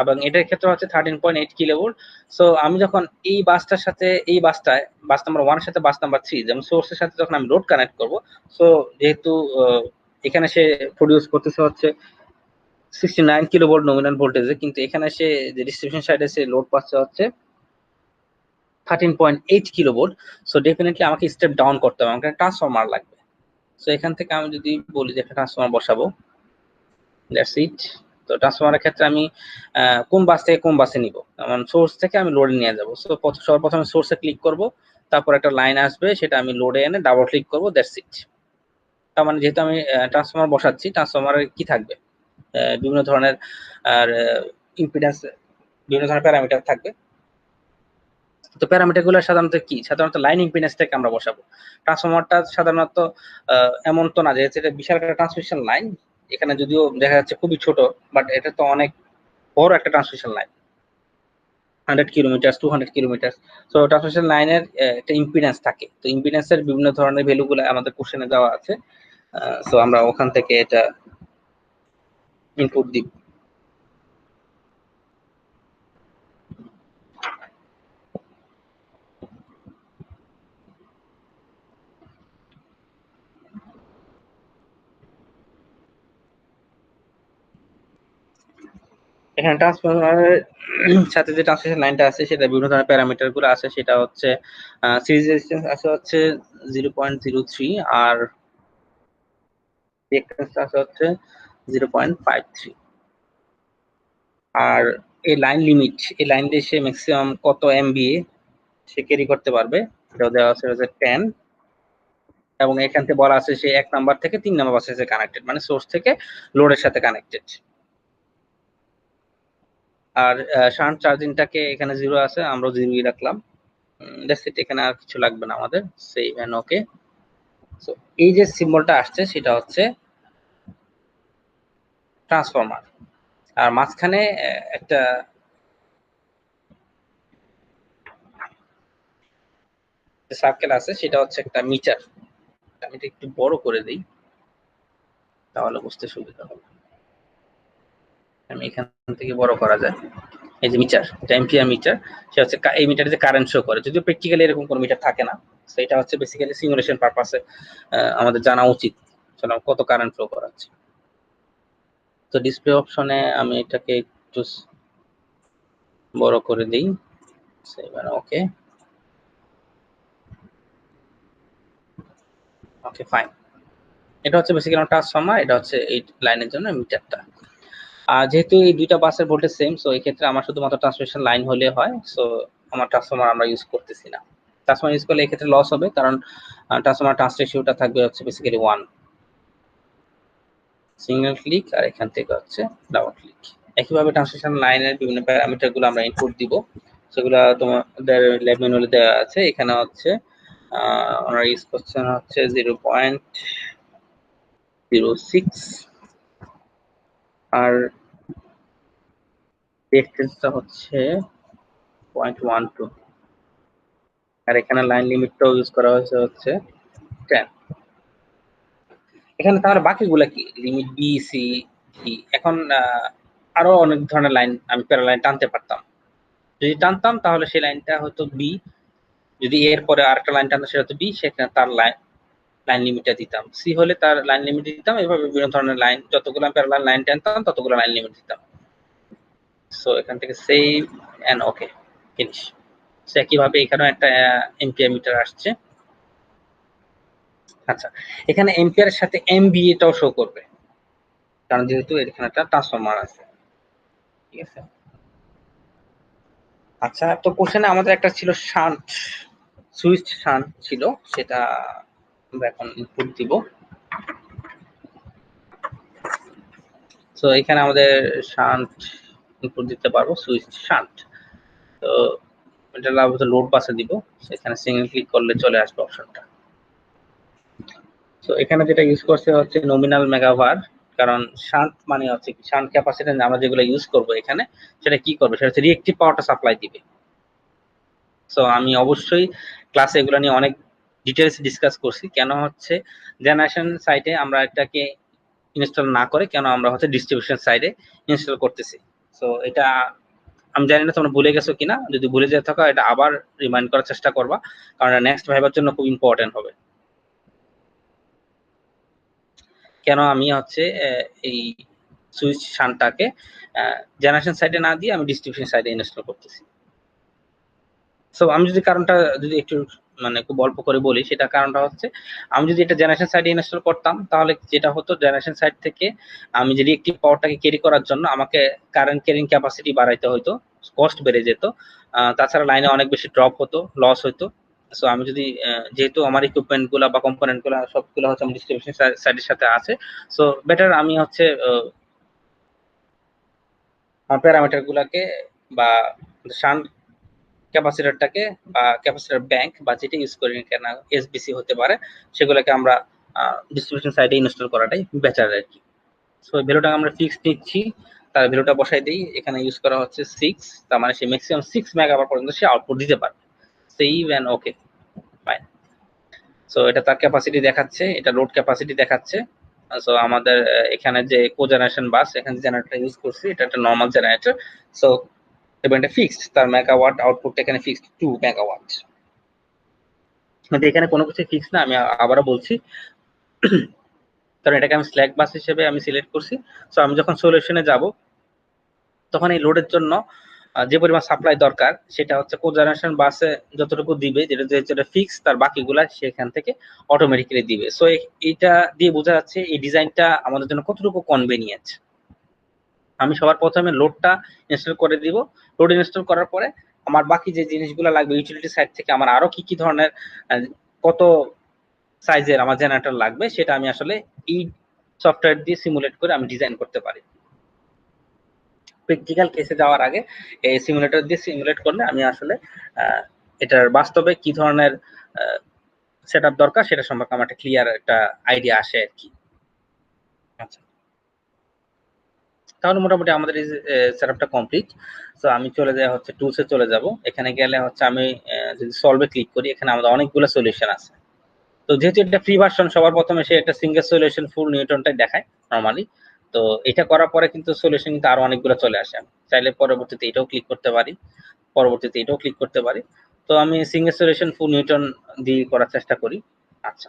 এবং এটার ক্ষেত্রে হচ্ছে 13.8 কিলোভোল্ট। সো আমি যখন এই বাসটার সাথে এই বাসটায় বাস নাম্বার 1 এর সাথে বাস নাম্বার 3 যেমন সোর্সের সাথে যখন আমি লোড কানেক্ট করব, সো যেহেতু এখানে সে প্রডিউস করতেছে হচ্ছে 69 কিলোভোল্ট নমিনাল ভোল্টেজে, কিন্তু এখানে সে যে ডিস্ট্রিবিউশন সাইডে সে লোড পাচ্ছে হচ্ছে 13.8 কিলোভোল্ট। সো ডেফিনেটলি আমাকে স্টেপ ডাউন করতে হবে, আমাকে ট্রান্সফরমার লাগবে। সো এখান থেকে আমি যদি বলি যে একটা ট্রান্সফরমার বসাবো, দ্যাটস ইট। তো ট্রান্সফরমারের ক্ষেত্রে আমি কোন বাস থেকে কোন বাসে নিব, মানে সোর্স থেকে আমি লোডে নিয়ে যাব। সো সর্বপ্রথমে সোর্সে ক্লিক করব, তারপর একটা লাইন আসবে, সেটা আমি লোডে এনে ডাবল ক্লিক করব, দ্যাটস ইট। তার মানে যেহেতু আমি ট্রান্সফরমার বসাচ্ছি, ট্রান্সফরমারের কি থাকবে, বিভিন্ন ধরনের আর ইম্পিডেন্স, বিভিন্ন ধরনের প্যারামিটার থাকবে। তো প্যারামিটার গুলো সাধারণত কি, সাধারণত লাইন ইম্পিডেন্সটাকে আমরা বসাবো। ট্রান্সফরমারটা সাধারণত এমন তো না যে এটা বিশাল একটা ট্রান্সমিশন লাইন, এখানে যদিও দেখা যাচ্ছে খুবই ছোট, বাট এটা তো অনেক বড় একটা ট্রান্সমিশন লাইন, 100 কিলোমিটার 200 কিলোমিটার। তো ট্রান্সমিশন লাইনের একটা ইম্পিডেন্স থাকে, তো ইম্পিডেন্সের বিভিন্ন ধরনের ভ্যালুগুলো আমাদের কোশ্চেনে দেওয়া আছে। সো আমরা ওখান থেকে এটা ইনপুট দিব। এখানে ট্রান্সফরমারের সাথে যে ট্রান্সমিশন লাইনটা আছে সেটা বিভিন্ন ধরনের প্যারামিটার গুলো আছে, সেটা হচ্ছে সিরিজ রেজিস্ট্যান্স আছে হচ্ছে 0.03, আর রিঅ্যাক্ট্যান্স আছে হচ্ছে 0.53। আর এই লাইন লিমিট, এই লাইন দিয়ে সে ম্যাক্সিমাম কত এমবিএ সে ক্যারি করতে পারবে, এটা দেওয়া আছে হচ্ছে 10। এবং এখান থেকে বলা আছে সে 1 নাম্বার থেকে 3 নাম্বার বাসে কানেক্টেড, মানে সোর্স থেকে লোডের সাথে কানেক্টেড। আর শান্ট চার্জিংটাকে এখানে 0 আছে, আমরা 0ই রাখলাম। দ্যাটস ইট, এখানে আর কিছু লাগবে না আমাদের। Save and okay. সো এই যে সিম্বলটা আসছে সেটা হচ্ছে ট্রান্সফরমার, আর মাঝখানে একটা সার্কেল আছে, সেটা হচ্ছে একটা মিটার। আমি এটা একটু বড় করে দিই, তাহলে বুঝতে সুবিধা হবে। আমি এখান থেকে বড় করা যায়। এই যে মিটার, এটা এম্পিয়ার মিটার, সে হচ্ছে এই মিটারে যে কারেন্ট শো করে, যদিও প্র্যাকটিক্যালি এরকম কোনো মিটার থাকে না। সেটা হচ্ছে বেসিক্যালি সিমুলেশন পারপাসে আমাদের জানা উচিত কত কারেন্ট ফ্লো করাচ্ছে। তো ডিসপ্লে অপশনে আমি এটাকে একটু বড় করে দিই। ওকে, ওকে ফাইন। এটা হচ্ছে বেসিক্যালি আমার ট্রান্সফরমার, এটা হচ্ছে এই লাইনের জন্য মিটারটা। আর যেহেতু এই দুইটা বাসের ভোল্টেজ সেম, সো এই ক্ষেত্রে আমার শুধুমাত্র ট্রান্সমিশন লাইন হলে হয়। সো আমার ট্রান্সফরমার আমরা ইউজ করতেছি না। ট্রান্সফরমার ইউজ করলে এই ক্ষেত্রে লস হবে, কারণ ট্রান্সফরমার ট্রান্স রেশিওটা থাকবে হচ্ছে বেসিক্যালি 1। সিঙ্গেল ক্লিক, আর এখান থেকে হচ্ছে ডাবল ক্লিক। একইভাবে ট্রান্সমিশন লাইনের বিভিন্ন প্যারামিটার গুলো আমরা ইনপুট দিব, সেগুলো তোমাদের ল্যাব ম্যানুয়ালে দেওয়া আছে। এখানে হচ্ছে আমরা ইউজ করছেন হচ্ছে 0.06, আর রেজিস্ট্যান্সটা হচ্ছে 0.12, আর এখানে লাইন লিমিটটাও ইউজ করা হয়েছে হচ্ছে 10। এখানে তাহলে বাকিগুলা কি, লিমিট বি সি ডি। এখন আরো অনেক ধরনের লাইন আমি প্যারালাইন টানতে পারতাম। যদি টানতাম তাহলে সেই লাইনটা হয়তো বি, যদি এর পরে আরেকটা লাইন টানতাম সেটা হতো বি, সেখানে তার লাইন লাইন লিমিটটা দিতাম। সি হলে তার লাইন লিমিট দিতাম। এভাবে বিভিন্ন ধরনের লাইন, যতগুলো আমি প্যারালাল লাইন টানতাম ততগুলো লাইন লিমিট দিতাম। সো এখান থেকে save and okay finish. So একইভাবে এখানেও একটা এম্পিয়ার মিটার আসছে। আচ্ছা, এখানে এম্পিয়ারের সাথে এমভিএটাও শো করবে, কারণ যেহেতু এখানে একটা ট্রান্সফরমার আছে। ঠিক আছে। আচ্ছা, তো কোশ্চেনে আমাদের একটা ছিল শান্ট, সুইচ শান্ট ছিল, সেটা আমরা এখন ইনপুট দিব। তো এখানে আমাদের শান্ট ইনপুট দিতে পারবো, সুইচ শান্ট। তো এটা লাভ লোড বাসে দিব, সেখানে সিঙ্গেল ক্লিক করলে চলে আসবে অপশনটা। তো এখানে যেটা ইউজ করছে হচ্ছে নমিনাল মেগাভার, কারণ শান্ট মানে হচ্ছে কি, শান্ট ক্যাপাসিট্যান্স আমরা যেগুলো ইউজ করব এখানে, সেটা কি করবে, সেটা হচ্ছে রিঅ্যাক্টিভ পাওয়ারটা সাপ্লাই দিবে। সো আমি অবশ্যই ক্লাসে এগুলো নিয়ে অনেক ডিটেলস ডিসকাস করছি, কেন হচ্ছে জেনারেশন সাইডে আমরা এটাকে ইনস্টল না করে কেন আমরা হচ্ছে ডিস্ট্রিবিউশন সাইডে ইনস্টল করতেছি। সো এটা আমি জানি না তোমরা ভুলে গেছো কিনা, যদি ভুলে যেতে থাকো এটা আবার রিমাইন্ড করার চেষ্টা করবা, কারণ নেক্সট ভাইবার জন্য খুব ইম্পর্টেন্ট হবে। কেন আমি হচ্ছে এই সুইচ শানটাকে জেনারেশন সাইডে না দিয়ে আমি ডিস্ট্রিবিউশন সাইডে ইনস্টল করতেছি। সো আমি যদি কারণটা যদি একটু মানে খুব অল্প করে বলি, সেটা কারণটা হচ্ছে আমি যদি এটা জেনারেশন সাইডে ইনস্টল করতাম, তাহলে যেটা হতো জেনারেশন সাইড থেকে আমি যে রিঅ্যাক্টিভ পাওয়ারটাকে ক্যারি করার জন্য আমাকে কারেন্ট ক্যারিং ক্যাপাসিটি বাড়াইতে হতো, কস্ট বেড়ে যেত। তাছাড়া লাইনে অনেক বেশি ড্রপ হতো, লস হতো। সো আমি যদি যেহেতু আমার ইকুইপমেন্ট গুলা বা কম্পোনেন্ট গুলা সবগুলো হচ্ছে আমার ডিস্ট্রিবিউশন সাইডের সাথে আছে, সো বেটার আমি হচ্ছে প্যারামিটার গুলাকে বা শান্ট ক্যাপাসিটরটাকে বা ক্যাপাসিটর ব্যাংক বা যেটা ইউজ করি না কেন, এসবিসি হতে পারে, সেগুলোকে আমরা ডিস্ট্রিবিউশন সাইডে ইনস্টল করাটাই বেটার আর কি। সো ভ্যালুটা আমরা ফিক্স নিচ্ছি, তার ভ্যালুটা বসাই দিই। এখানে ইউজ করা হচ্ছে 6, তার মানে সে ম্যাক্সিমাম 6 মেগাওয়াট পর্যন্ত সে আউটপুট দিতে পারবে। Save and okay fine. So এটা তার ক্যাপাসিটি দেখাচ্ছে, এটা লোড ক্যাপাসিটি দেখাচ্ছে। সো আমাদের এখানে যে কোজেনারেশন বাস, এখানে জেনারেটর ইউজ করছি, এটা একটা নরমাল জেনারেটর। সো এবং এটা ফিক্সড, তার মেগাওয়াট আউটপুটটা এখানে ফিক্সড 2 মেগাওয়াট। কিন্তু এখানে কোনো কিছু ফিক্স না, আমি আবারও বলছি, কারণ এটাকে আমি স্ল্যাক বাস হিসেবে আমি সিলেক্ট করছি। সো আমি যখন সলিউশনে যাব, তখন এই লোডের জন্য যে পরিমাণ সাপ্লাই দরকার, সেটা হচ্ছে কোজেনারেশন বাসে যতটুকু দিবে, যেটা ফিক্স, তার বাকিগুলা সেখান থেকে অটোমেটিক্যালি দিবে। সো এটা দিয়ে বোঝা যাচ্ছে এই ডিজাইনটা আমাদের জন্য কতটুকু কনভেনিয়েন্ট। আমি সবার প্রথমে লোডটা ইনস্টল করে দিব। লোড ইনস্টল করার পরে আমার বাকি যে জিনিসগুলো লাগবে ইউটিলিটি সাইড থেকে, আমার আরো কি কি ধরনের কত সাইজের আমার জেনারেটর লাগবে, সেটা আমি আসলে এই সফটওয়্যার দিয়ে সিমুলেট করে আমি ডিজাইন করতে পারি। প্র্যাকটিক্যাল কেসে যাওয়ার আগে এই সিমুলেটর দিয়ে সিমুলেট করলে আমি আসলে এটার বাস্তবে কি ধরনের সেটআপ দরকার সেটা সম্পর্কে আমার একটা ক্লিয়ার একটা আইডিয়া আসে আর কি। আচ্ছা, তাহলে মোটামুটি আমাদের এই সেটআপটা কমপ্লিট। সো আমি চলে যাই হচ্ছে টুলসে চলে যাব। এখানে গেলে হচ্ছে আমি যদি সলভে ক্লিক করি, এখানে আমাদের অনেকগুলো সলিউশন আছে। তো যেহেতু এটা ফ্রি ভার্সন, সবার প্রথমে সে একটা সিঙ্গেল সলিউশন ফুল নিউটনটাই দেখায় নরমালি। তো এটা করার পরে কিন্তু সলিউশন কিন্তু আরো অনেকগুলো চলে আসে, আমি চাইলে পরবর্তীতে এটাও ক্লিক করতে পারি, পরবর্তীতে এটাও ক্লিক করতে পারি। তো আমি সিঙ্গেল সলিউশন ফুল নিউটন দিয়ে করার চেষ্টা করি। আচ্ছা,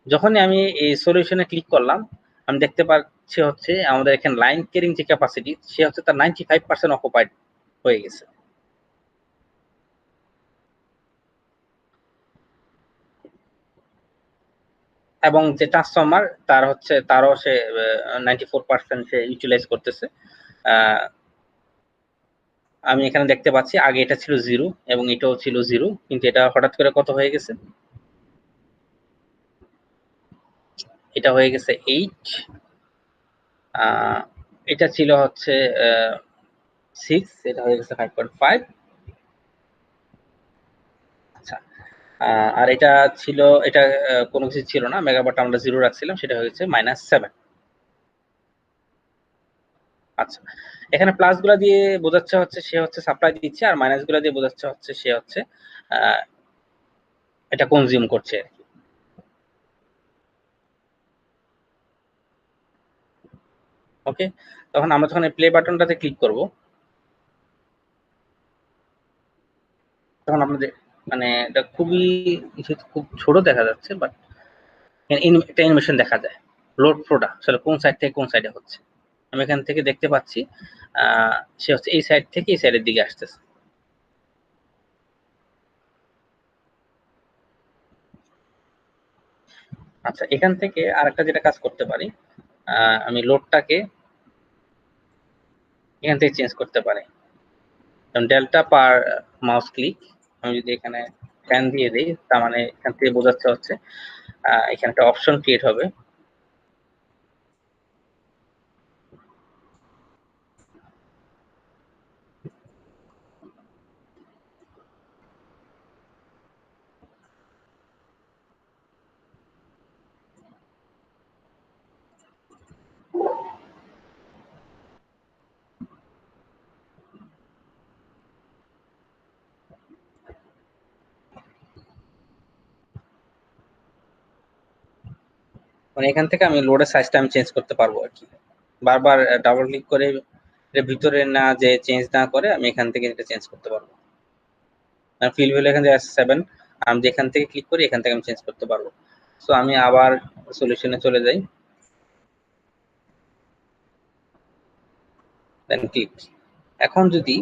যখনই আমি এই সলিউশনে ক্লিক করলাম, আমি দেখতে পাচ্ছি হচ্ছে আমাদের এখানে লাইন ক্যারিং যে ক্যাপাসিটি, সে হচ্ছে তার 95% অকুপাইড হয়ে গেছে। এবং যে ট্রান্সফরমার তার হচ্ছে তারও সে 94% সে ইউটিলাইজ করতেছে। আহ, আমি এখানে দেখতে পাচ্ছি আগে এটা ছিল 0 এবং এটাও ছিল 0, কিন্তু এটা হঠাৎ করে কত হয়ে গেছে, এটা হয়ে গেছে 8। এটা ছিল হচ্ছে 6, এটা হয়ে গেছে 5.5। আচ্ছা, আর এটা ছিল, এটা কোনো কিছু ছিল না, মেগাবাট আমরা 0 রাখছিলাম, সেটা হয়েছে -7। আচ্ছা, এখানে প্লাস গুলা দিয়ে বোঝাচ্ছে হচ্ছে সে হচ্ছে সাপ্লাই দিচ্ছে, আর মাইনাস গুলা দিয়ে বোঝাচ্ছে হচ্ছে সে হচ্ছে আহ, এটা কনজিউম করছে আর কি। ওকে, তখন আমরা যখন প্লে বাটনটাতে ক্লিক করব, তখন আমাদের মানে এটা খুবই খুব ছোট দেখা যাচ্ছে, বাট একটা অ্যানিমেশন দেখা যায় লোড ফ্লোটা আসলে কোন সাইড থেকে কোন সাইডে হচ্ছে। আমি এখান থেকে দেখতে পাচ্ছি সে হচ্ছে এই সাইড থেকে এই সাইডের দিকে আসতেছে। আচ্ছা, এখান থেকে আরেকটা যেটা কাজ করতে পারি, আমি লোডটাকে এখান থেকে চেঞ্জ করতে পারি। ডেল্টা পার মাউস ক্লিক আমি যদি এখানে ফ্যান দিয়ে দিই, তার মানে এখান থেকে বোঝাচ্ছে হচ্ছে এখানে একটা অপশন ক্রিয়েট হবে। মানে এখান থেকে আমি লোডের সাইজটা আমি চেঞ্জ করতে পারবো আর কি। বারবার ডাবল ক্লিক করে এর ভিতরে না যে চেঞ্জ না করে আমি এখান থেকে এটা চেঞ্জ করতে পারবো। ফিল ভ্যালু এখান থেকে 7, আমি যেখান থেকে ক্লিক করি এখান থেকে আমি চেঞ্জ করতে পারবো। সো আমি আবার সলিউশনে চলে যাই, দেন ক্লিক। এখন যদি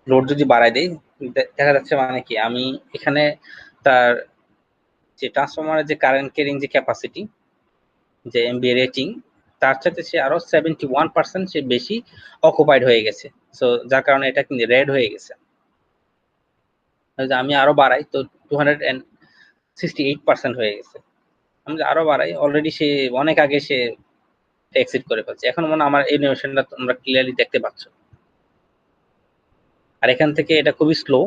লোড যদি বাড়াই দেই, দেখা যাচ্ছে মানে কি আমি এখানে তার যে ট্রান্সফরমারের যে কারেন্ট ক্যারিং যে ক্যাপাসিটি, যে এমবি রেটিং, তার সাথে সে আরো 71% সে বেশি অকুপাইড হয়ে গেছে। সো যার কারণে এটা কিন্তু রেড হয়ে গেছে। আমি আরো বাড়াই তো 268% হয়ে গেছে। আমি আরো বাড়াই, অলরেডি সে অনেক আগে সে এক্সিট করে ফেলছে। এখন মনে আমার এই নিউশনটা তোমরা ক্লিয়ারলি দেখতে পাচ্ছ। আর এখান থেকে এটা খুবই স্লো,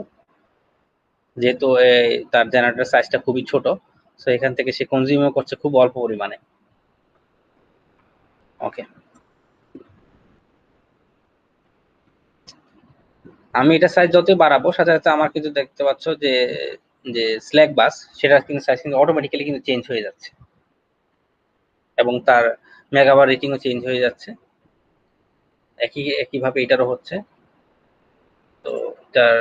যেহেতু তার জেনারেটর সাইজটা খুবই ছোট, সো এখান থেকে সে কনজিউমও করছে খুব অল্প পরিমাণে। ওকে, আমি এটা সাইজ যতই বাড়াবো সাথে সাথে আমার কিন্তু দেখতে পাচ্ছ যে যে স্ল্যাক বাস সেটা কিন্তু সাইজ কিন্তু অটোমেটিক্যালি কিন্তু চেঞ্জ হয়ে যাচ্ছে, এবং তার মেগাবার রেটিংও চেঞ্জ হয়ে যাচ্ছে। একইভাবে এটারও হচ্ছে। তো এটার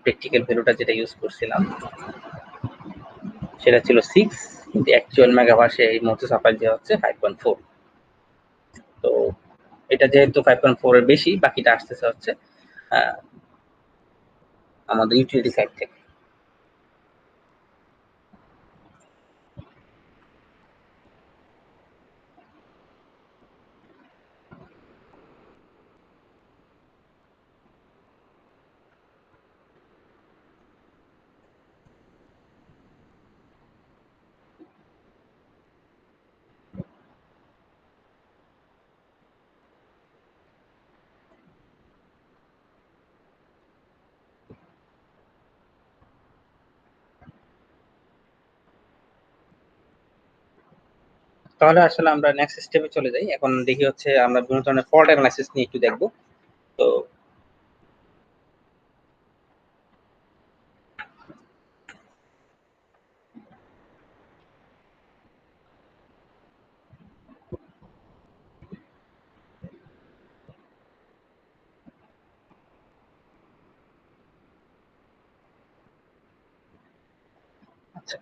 প্র্যাকটিক্যাল ভ্যালুটা যেটা ইউজ করছিলাম সেটা ছিল 6, কিন্তু অ্যাকচুয়াল মেগাবার সে এই মুহূর্তে সাপ্লাই দেওয়া হচ্ছে 5.4। তো এটা যেহেতু 5.4 এর বেশি, বাকিটা আসতেছে হচ্ছে আমাদের ইউটিলিটি সাইড থেকে। তাহলে আসলে আমরা নেক্সট স্টেপে চলে যাই। এখন দেখি হচ্ছে আমরা বিভিন্ন ধরনের ফল্ট অ্যানালাইসিস নিয়ে একটু দেখবো। তো আচ্ছা,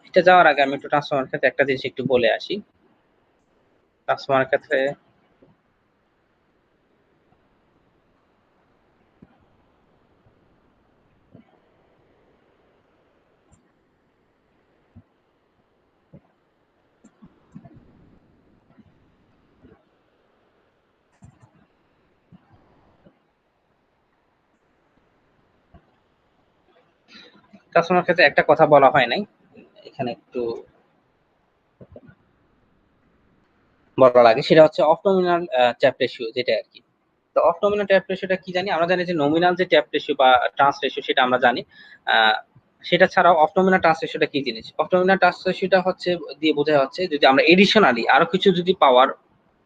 এটা যাওয়ার আগে আমি একটু ট্রান্সফরমার ক্ষেত্রে একটা জিনিস একটু বলে আসি। ট্রান্সফরমার ক্ষেত্রে ট্রান্সফরমার ক্ষেত্রে একটা কথা বলা হয় নাই, এখানে একটু বলা লাগে, সেটা হচ্ছে অফ নমিনাল ট্যাপ রেশিও, যেটা আর কি। তো অফ নমিনাল ট্যাপ রেশিওটা কি জানি আমরা, জানি যে নমিনাল যে ট্যাপ রেশিও বা ট্রান্স রেশিও সেটা আমরা জানি। আহ, সেটা ছাড়াও অফ নমিনাল ট্রান্স রেশিওটা কি জিনিস? অফ নমিনাল ট্রান্স রেশিওটা হচ্ছে দিয়ে বোঝা হচ্ছে যদি আমরা এডিশনালি আরো কিছু যদি পাওয়ার,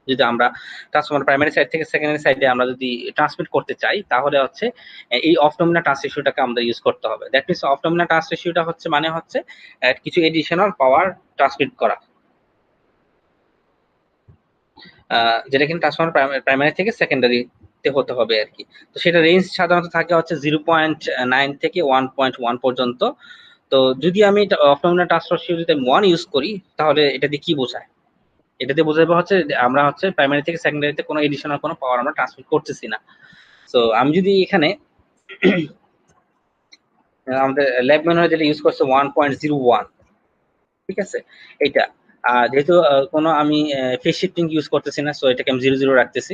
যদি আমরা ট্রান্সফরমার প্রাইমারি সাইড থেকে সেকেন্ডারি সাইডে আমরা যদি ট্রান্সমিট করতে চাই, তাহলে হচ্ছে এই অফ নমিনাল ট্রান্স রেশিওটাকে আমরা ইউজ করতে হবে। That means of nominal turns রেশিওটা হচ্ছে মানে হচ্ছে কিছু এডিশনাল পাওয়ার ট্রান্সমিট করা, যেটা কিন্তু ট্রান্সফরমার প্রাইমারি থেকে সেকেন্ডারি তে হতে হবে আর কি। তো সেটা রেঞ্জ সাধারণত থাকে হচ্ছে 0.9 থেকে 1.1 পর্যন্ত। তো যদি আমি অফ নমিনাল ট্রান্স রেশিও যদি 1 ইউজ করি, তাহলে এটা দিয়ে কি বোঝায়? এটা দিয়ে বোঝাবো হচ্ছে যে আমরা হচ্ছে প্রাইমারি থেকে সেকেন্ডারিতে কোনো এডিশনাল কোনো পাওয়ার আমরা ট্রান্সমিট করতেছি না। সো আমি যদি এখানে আমাদের ল্যাব ম্যানুয়াল যেটা ইউজ করছে 1.01, ঠিক আছে এইটা। যেহেতু কোনো আমি ফেস শিফটিং ইউজ করতেছি না, সো এটাকে আমি 0 0 রাখতেছি।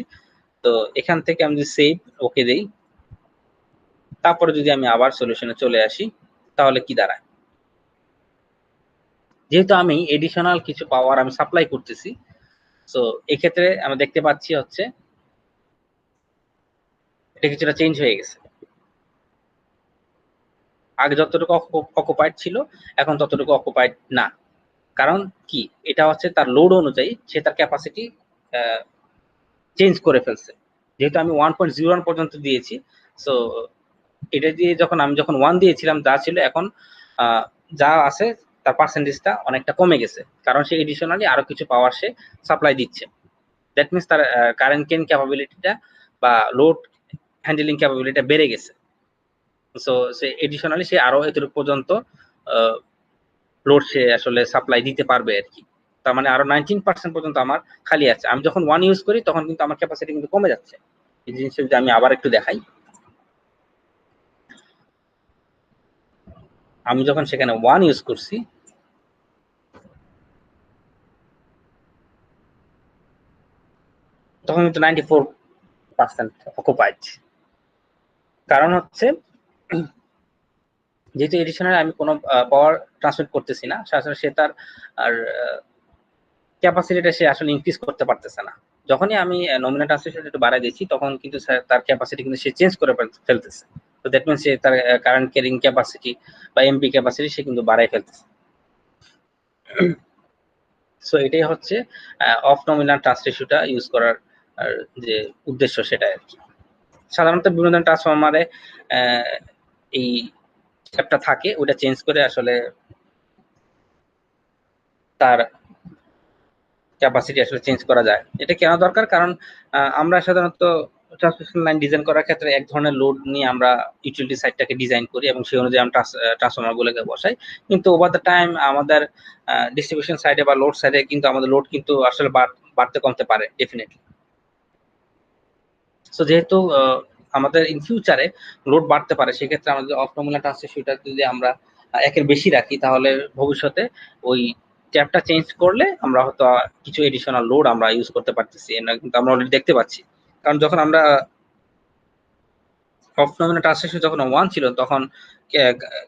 তো এখান থেকে আমি যদি সেভ ওকে দেই, তারপরে যদি আমি আবার সলিউশনে চলে আসি, তাহলে কি দাঁড়ায়? যেহেতু আমি এডিশনাল কিছু পাওয়ার আমি সাপ্লাই করতেছি, সো এক্ষেত্রে আমরা দেখতে পাচ্ছি হচ্ছে এটা কিছুটা চেঞ্জ হয়ে গেছে। আগে যতটুকু অকুপাইড ছিল এখন ততটুকু অকুপাইড না। কারণ কি, এটা হচ্ছে তার লোড অনুযায়ী সে তার ক্যাপাসিটি চেঞ্জ করে ফেলছে। যেহেতু আমি 1.01 পর্যন্ত দিয়েছি, সো এটা দিয়ে যখন 1 দিয়েছিলাম যা ছিল, এখন যা আছে তার পার্সেন্টেজটা অনেকটা কমে গেছে, কারণ সে এডিশনালি আরো কিছু পাওয়ার সে সাপ্লাই দিচ্ছে। দ্যাট মিনস তার কারেন্ট কেন ক্যাপাবিলিটিটা বা লোড হ্যান্ডেলিং ক্যাপাবিলিটিটা বেড়ে গেছে। সো সে এডিশনালি সে আরো এতটুকু পর্যন্ত লোড সে আসলে সাপ্লাই দিতে পারবে আর কি। তার মানে আরো 19% পর্যন্ত আমার খালি আছে। আমি যখন 1 ইউজ করি তখন কিন্তু আমার ক্যাপাসিটি কিন্তু কমে যাচ্ছে। এই জিনিসটা যদি আমি আবার একটু দেখাই, আমি যখন সেখানে 1 ইউজ করছি তখন কিন্তু 94% অকুপাইড। কারণ হচ্ছে যেহেতু এডিশনাল আমি কোনো পাওয়ার ট্রান্সমিট করতেছি না, সাথে সে তার আর ক্যাপাসিটিটা সে আসলে ইনক্রিজ করতে পারতেছে না। যখনই আমি নমিনাল ট্রান্সমিশন একটু বাড়াই দিচ্ছি তখন কিন্তু তার ক্যাপাসিটি কিন্তু সে চেঞ্জ করে ফেলতেছে। তো দ্যাট মিনস সে তার কারেন্ট ক্যারিং ক্যাপাসিটি বা এমপি ক্যাপাসিটি সে কিন্তু বাড়াই ফেলতেছে। সো এটাই হচ্ছে অফ নমিনাল ট্রান্স রেশিওটা ইউজ করার যে উদ্দেশ্য সেটা আর কি। সাধারণত বিভিন্ন ধরনের ট্রান্সফরমারে এই স্টেপটা থাকে, ওটা চেঞ্জ করে আসলে তার ক্যাপাসিটি আসলে চেঞ্জ করা যায়। এটা কেন দরকার? কারণ আমরা সাধারণত ট্রান্সমিশন লাইন ডিজাইন করার ক্ষেত্রে এক ধরনের লোড নিয়ে আমরা ইউটিলিটি সাইটটাকে ডিজাইন করি এবং সেই অনুযায়ী আমরা ট্রান্সফরমার গুলোকে বসাই। কিন্তু ওভার দ্য টাইম আমাদের ডিস্ট্রিবিউশন সাইডে বা লোড সাইডে কিন্তু আমাদের লোড কিন্তু আসলে বাড়তে কমতে পারে ডেফিনেটলি। সো যেহেতু আমাদের ইন ফিউচারে লোড বাড়তে পারে, সেক্ষেত্রে আমাদের অফ নমিনাল ট্রান্সমিশনটা যদি আমরা একের বেশি রাখি, তাহলে ভবিষ্যতে ওই ট্যাপটা চেঞ্জ করলে আমরা হয়তো কিছু এডিশনাল লোড আমরা ইউজ করতে পারতেছি। কিন্তু আমরা অলরেডি দেখতে পাচ্ছি, কারণ যখন আমরা অফ নমিনাল ট্রান্সমিশন যখন 1 ছিল তখন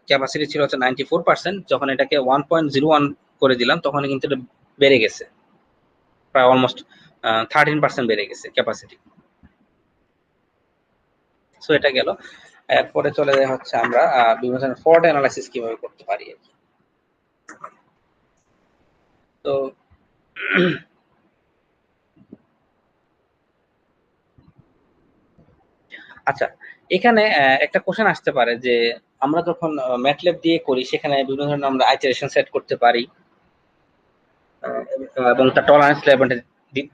ক্যাপাসিটি ছিল হচ্ছে 94%। যখন এটাকে 1.01 করে দিলাম তখন কিন্তু এটা বেড়ে গেছে, প্রায় অলমোস্ট 13% বেড়ে গেছে ক্যাপাসিটি। সো এটা গেল। এরপরে চলে যায় হচ্ছে আমরা বিভিন্ন ধরনের ফল্ট অ্যানালাইসিস কিভাবে করতে পারি আর কি। তো আচ্ছা, এখানে একটা কোশ্চেন আসতে পারে যে আমরা যখন ম্যাটল্যাব দিয়ে করি সেখানে বিভিন্ন ধরনের আমরা আইটারেশন সেট করতে পারি এবং তার টলারেন্স লেভেলটা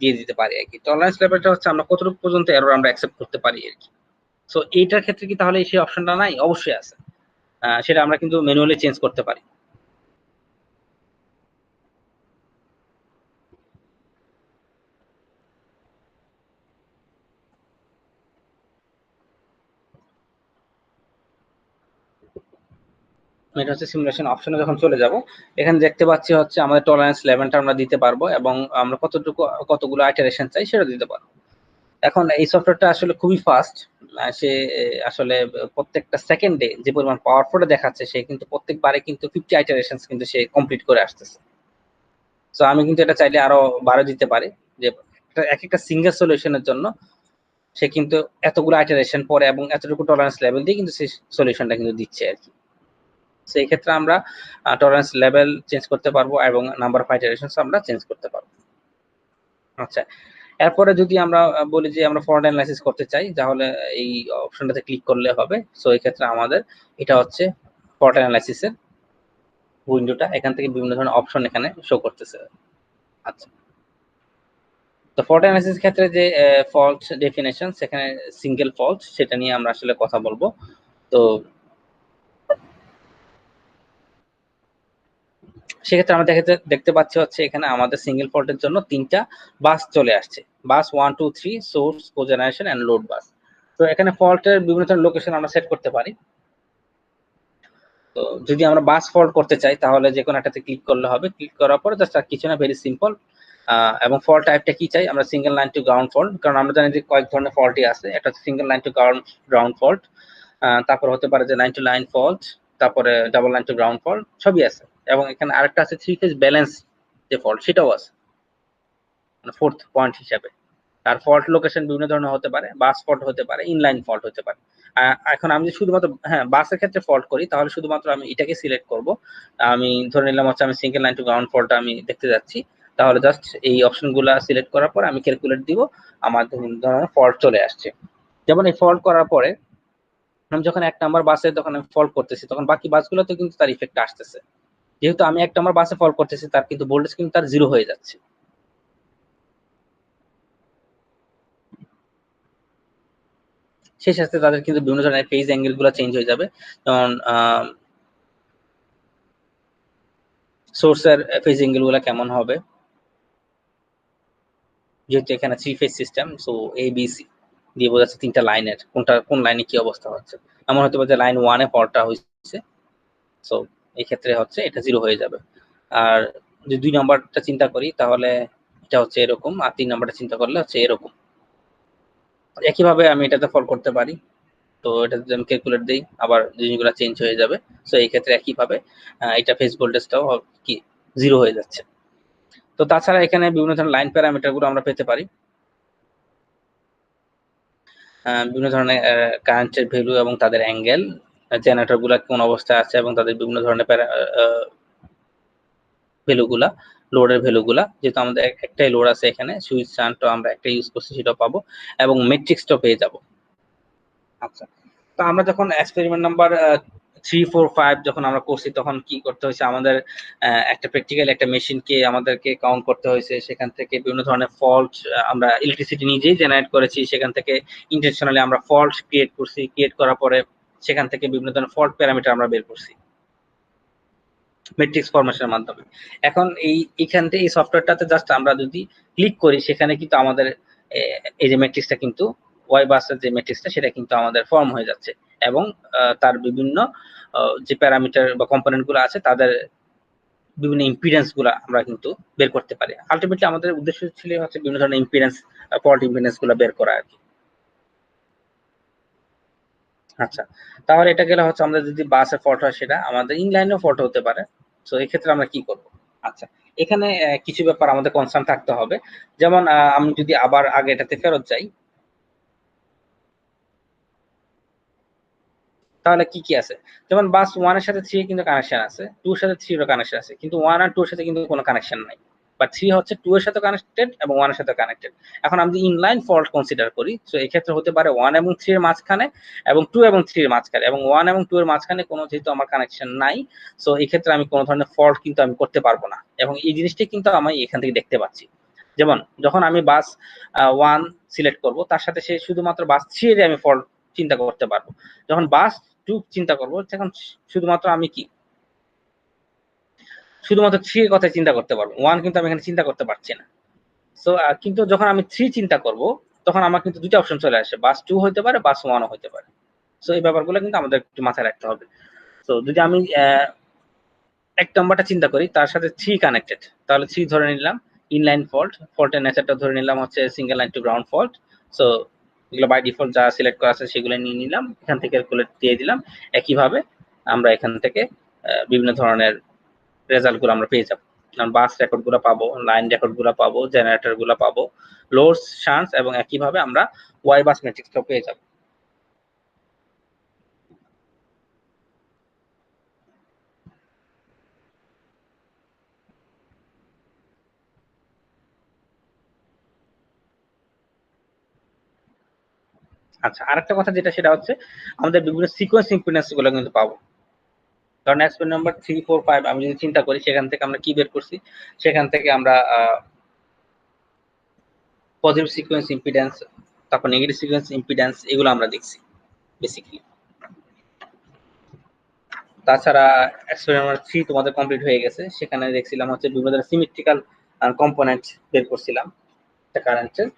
দিয়ে দিতে পারি আর কি। টলারেন্স লেভেলটা হচ্ছে আমরা কতটুকু পর্যন্ত এরর আমরা অ্যাকসেপ্ট করতে পারি আর কি। সো এইটার ক্ষেত্রে কি তাহলে সেই অপশনটা নাই? অবশ্যই আছে। সেটা আমরা কিন্তু ম্যানুয়ালি চেঞ্জ করতে পারি। এটা হচ্ছে সিমুলেশন অপশনে যখন চলে যাব, এখানে দেখতে পাচ্ছি হচ্ছে আমাদের টলারেন্স লেভেলটা আমরা দিতে পারবো এবং আমরা কতগুলো আইটারেশন চাই সেটা দিতে পারবো। এখন এই সফটওয়্যারটা আসলে খুবই ফাস্ট। সে আসলে প্রত্যেকটা সেকেন্ডে যে পরিমাণ পাওয়ারফুল দেখাচ্ছে, সে কিন্তু প্রত্যেকবারে কিন্তু 50 আইটারেশনস কিন্তু সে কমপ্লিট করে আসতেছে। সো আমি কিন্তু এটা চাইলে আরো বাড়া দিতে পারি, যে এক একটা সিঙ্গেল সলিউশনের জন্য সে কিন্তু এতগুলো আইটারেশন পরে এবং এতটুকু টলারেন্স লেভেল দিয়ে কিন্তু সেই সলিউশনটা কিন্তু দিচ্ছে আর কি। সেই ক্ষেত্রে আমরা টলারেন্স লেভেল চেঞ্জ করতে পারবো এবং নাম্বার অফ আইটারেশনস আমরা চেঞ্জ করতে পারবো। আচ্ছা, এরপরে যদি আমরা বলি যে আমরা ফল্ট অ্যানালাইসিস করতে চাই, তাহলে এই অপশনটাতে ক্লিক করলে হবে। সো এই ক্ষেত্রে আমাদের এটা হচ্ছে ফল্ট অ্যানালাইসিসের উইন্ডোটা। এখান থেকে বিভিন্ন ধরনের অপশন এখানে শো করতেছে। আচ্ছা, তো ফল্ট অ্যানালাইসিস ক্ষেত্রে যে ফল্ট ডেফিনেশন, সেখানে সিঙ্গেল ফল্ট সেটা নিয়ে আমরা আসলে কথা বলবো। তো সেক্ষেত্রে আমরা দেখতে পাচ্ছি হচ্ছে এখানে আমাদের সিঙ্গেল ফল্টের জন্য 3টা বাস চলে আসছে, বাস 1 2 3 সোর্স, কোজেনারেশন এন্ড লোড বাস। তো এখানে ফল্টের বিভিন্ন ধরনের লোকেশন আমরা সেট করতে পারি। তো যদি আমরা বাস ফল্ট করতে চাই তাহলে যে কোনো একটাতে ক্লিক করলে হবে, ক্লিক করার পরে জাস্ট আর কিছু না, ভেরি সিম্পল। এবং ফল্ট টাইপটা কি চাই আমরা, single line to ground fault, কারণ আমরা জানি যে কয়েক ধরনের ফল্টই আছে। একটা হচ্ছে single line to ground fault, তারপর হতে পারে যে লাইন টু লাইন ফল্ট, তারপরে double line to ground fault, সবই আছে। এবং এখানে আরেকটা আছে থ্রি ফেজ ব্যালেন্স যে ফল্ট, সেটাও আছে মানে ফোর্থ পয়েন্ট হিসাবে। আর ফল্ট লোকেশন বিভিন্ন ধরনের হতে পারে, বাস ফল্ট হতে পারে, ইনলাইন ফল্ট হতে পারে। এখন আমি যদি শুধুমাত্র বাসের ক্ষেত্রে ফল্ট করি তাহলে শুধুমাত্র আমি এটাকে সিলেক্ট করব। আমি ধরে নিলাম হচ্ছে আমি সিঙ্গেল লাইন টু গ্রাউন্ড ফল্টটা আমি দেখতে যাচ্ছি, তাহলে জাস্ট এই অপশনগুলো সিলেক্ট করার পর আমি ক্যালকুলেট দিব, আমার বিভিন্ন ধরনের ফল্ট চলে আসছে। যেমন এই ফল্ট করার পরে আমি যখন 1 নাম্বার বাসে তখন আমি ফল্ট করতেছি, তখন বাকি বাসগুলোতে কিন্তু তার ইফেক্ট আসতেছে। যেহেতু আমি 1 নাম্বার বাসে ফল্ট করতেছি, তার কিন্তু ভোল্টেজ কিন্তু তার 0 হয়ে যাচ্ছে। সেই সাথে তাদের কিন্তু বিভিন্ন ধরনের ফেজ অ্যাঙ্গেল গুলো চেঞ্জ হয়ে যাবে। যেমন সোর্সের ফেজ অ্যাঙ্গেল গুলো কেমন হবে, যেহেতু এখানে 3 phase system, so A B C দিয়ে বোঝাচ্ছে 3টা লাইনের কোন লাইনে কি অবস্থা হচ্ছে। এমন হতে পারে যে লাইন 1-এ ফল্টটা হয়েছে, সো এই ক্ষেত্রে হচ্ছে এটা 0 হয়ে যাবে। আর যদি 2 নাম্বারটা চিন্তা করি তাহলে এটা হচ্ছে এরকম, আর 3 নাম্বারটা চিন্তা করলে হচ্ছে এরকম। একইভাবে আমি এটাতে ফল করতে পারি। তো এটা যদি আমি ক্যালকুলেট দেই আবার জিনিসগুলো চেঞ্জ হয়ে যাবে। সো এই ক্ষেত্রে একইভাবে এটা ফেজ ভোল্টেজটাও কি 0 হয়ে যাচ্ছে। তো তাছাড়া এখানে বিভিন্ন ধরনের লাইন প্যারামিটার গুলো আমরা পেতে পারি, বিভিন্ন ধরনের কারেন্টের ভ্যালু এবং তাদের অ্যাঙ্গেল, জেনারেটর গুলা কোন অবস্থায় আছে এবং তাদের বিভিন্ন ধরনের ভ্যালু গুলা, লোডের ভ্যালু গুলা, যেহেতু আমাদের একটাই লোড আছে এখানে, সুইচ শান্টও আমরা একটা ইউজ করছি সেটাও পাবো, এবং ম্যাট্রিক্সটাও পেয়ে যাব। আচ্ছা, তো আমরা যখন এক্সপেরিমেন্ট নাম্বার 3 4 5 যখন আমরা করছি তখন কি করতে হয়েছে আমাদের, একটা প্র্যাকটিক্যাল একটা মেশিনকে আমাদেরকে কাউন্ট করতে হয়েছে, সেখান থেকে বিভিন্ন ধরনের ফল্ট আমরা ইলেকট্রিসিটি নিজেই জেনারেট করেছি, সেখান থেকে ইন্টেনশনালি আমরা ফল্ট ক্রিয়েট করছি, ক্রিয়েট করার পরে সেখান থেকে বিভিন্ন ধরনের ফল্ট প্যারামিটার আমরা বের করছি ম্যাট্রিক্স ফরমেশনের মাধ্যমে। এখন এইখান থেকে এই সফটওয়্যারটাতে জাস্ট আমরা যদি ক্লিক করি সেখানে কিন্তু আমাদের এই যে ম্যাট্রিক্সটা কিন্তু ওয়াই বাসের যে ম্যাট্রিক্সটা সেটা কিন্তু আমাদের ফর্ম হয়ে যাচ্ছে, এবং তার বিভিন্ন যে প্যারামিটার বা কম্পোনেন্ট গুলো আছে তাদের বিভিন্ন ইম্পিডেন্স গুলা আমরা কিন্তু বের করতে পারি। আলটিমেটলি আমাদের উদ্দেশ্য ছিল হচ্ছে বিভিন্ন ধরনের ইম্পিডেন্স, ফল্ট ইম্পিডেন্স গুলা বের করা আর কি। আচ্ছা, তাহলে এটা গেলে হচ্ছে আমাদের যদি বাসে ফল্ট হয় সেটা আমাদের ইনলাইনেও ফল্ট হতে পারে। তো এই ক্ষেত্রে আমরা কি করব? আচ্ছা, এখানে কিছু ব্যাপার আমাদের কনসার্ন থাকতে হবে। যেমন আমি যদি আবার আগে এটাতে ফেরত যাই, তাহলে কি কি আছে? যেমন বাস 1 এর সাথে 3 এর কিন্তু কানেকশন আছে, 2 এর সাথে 3 এরও কানেকশন আছে, কিন্তু 1 আর 2 এর সাথে কিন্তু কোনো কানেকশন নাই। বাট 3 হচ্ছে 2 এর সাথে কানেক্টেড এবং 1 এর সাথে কানেক্টেড। এখন আমি যদি ইনলাইন ফল্ট কনসিডার করি, সো এই ক্ষেত্রে হতে পারে 1 এবং 3 এর মাঝখানে, এবং 2 এবং 3 এর মাঝখানে, এবং 1 এবং 2 এর মাঝখানে কোনো যেহেতু আমার কানেকশন নাই, সো এই ক্ষেত্রে আমি কোনো ধরনের ফল্ট কিন্তু আমি করতে পারবো না। এবং এই জিনিসটাই কিন্তু আমি এখান থেকে দেখতে পাচ্ছি। যেমন যখন আমি বাস 1 সিলেক্ট করব, তার সাথে সে শুধুমাত্র বাস 3 এর আমি ফল্ট চিন্তা করতে পারবো। যখন বাস 2 চিন্তা করব তখন শুধুমাত্র আমি কি শুধুমাত্র 3 এর কথা চিন্তা করতে পারবো, 1 কিন্তু আমি এখানে চিন্তা করতে পারছি না। সো কিন্তু যখন আমি 3 চিন্তা করব তখন আমার কিন্তু দুইটা অপশন চলে আসে, বাস 2 হইতে পারে, বাস 1 ও হইতে পারে। সো এই ব্যাপারগুলো কিন্তু আমাদের একটু মাথায় রাখতে হবে। তো যদি আমি 1 নাম্বারটা চিন্তা করি তার সাথে 3 কানেক্টেড, তাহলে 3 ধরে নিলাম ইনলাইন ফল্ট, ফল্টের নেচারটা ধরে নিলাম হচ্ছে single line to ground fault. So এগুলো বাই ডিফল্ট যা সিলেক্ট করা আছে সেগুলো নিয়ে নিলাম, এখান থেকে ক্যালকুলেট দিয়ে দিলাম। একইভাবে আমরা এখান থেকে বিভিন্ন ধরনের রেজাল্ট গুলো আমরা পেয়ে যাবো। বাস রেকর্ড গুলো পাবো, লাইন রেকর্ড গুলো পাবো, জেনারেটর গুলো পাবো, লোডস, শান্টস, এবং একইভাবে আমরা ওয়াই বাস ম্যাট্রিক্সটাও পেয়ে যাবো। আচ্ছা, আরেকটা কথা যেটা সেটা হচ্ছে আমাদের বিভিন্ন সিকোয়েন্স ইম্পিডেন্স গুলো কিন্তু পাবো। কারণ এক্সপেরিমেন্ট নাম্বার 3 4 5 আমি যদি চিন্তা করি সেখান থেকে আমরা কি বের করছি, সেখান থেকে আমরা পজিটিভ সিকোয়েন্স ইম্পিডেন্স, তারপর নেগেটিভ সিকোয়েন্স ইম্পিডেন্স, এগুলো আমরা দেখছি বেসিক্যালি। তাছাড়া এক্সপেরিমেন্ট নাম্বার 3 তোমাদের কমপ্লিট হয়ে গেছে, সেখানে দেখছিলাম হচ্ছে বিভিন্ন ধরনের সিমেট্রিক্যাল কম্পোনেন্ট বের করছিলাম একটা কারেন্টের।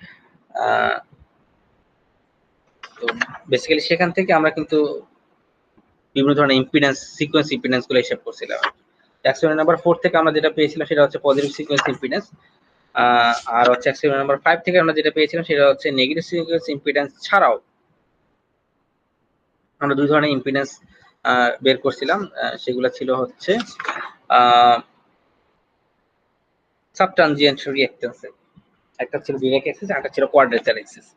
তো বেসিক্যালি সেখান থেকে আমরা কিন্তু বিভিন্ন ধরনের ইম্পিডেন্স সিকোয়েন্স ইম্পিডেন্স গুলো হিসাব করছিলাম। এক্সপেরিমেন্ট নাম্বার 4 থেকে আমরা যেটা পেয়েছিলাম সেটা হচ্ছে পজিটিভ সিকোয়েন্স ইম্পিডেন্স, আর হচ্ছে এক্সপেরিমেন্ট নাম্বার 5 থেকে আমরা যেটা পেয়েছিলাম সেটা হচ্ছে নেগেটিভ সিকোয়েন্স ইম্পিডেন্স ছাড়াও আমরা দুই ধরনের ইম্পিডেন্স বের করছিলাম। সেগুলো ছিল হচ্ছে সাবট্রানজিয়েন্ট রিঅ্যাক্ট্যান্স, একটা ছিল ডিরেক্ট অ্যাক্সিস, একটা ছিল কোয়াড্রেচার অ্যাক্সিস।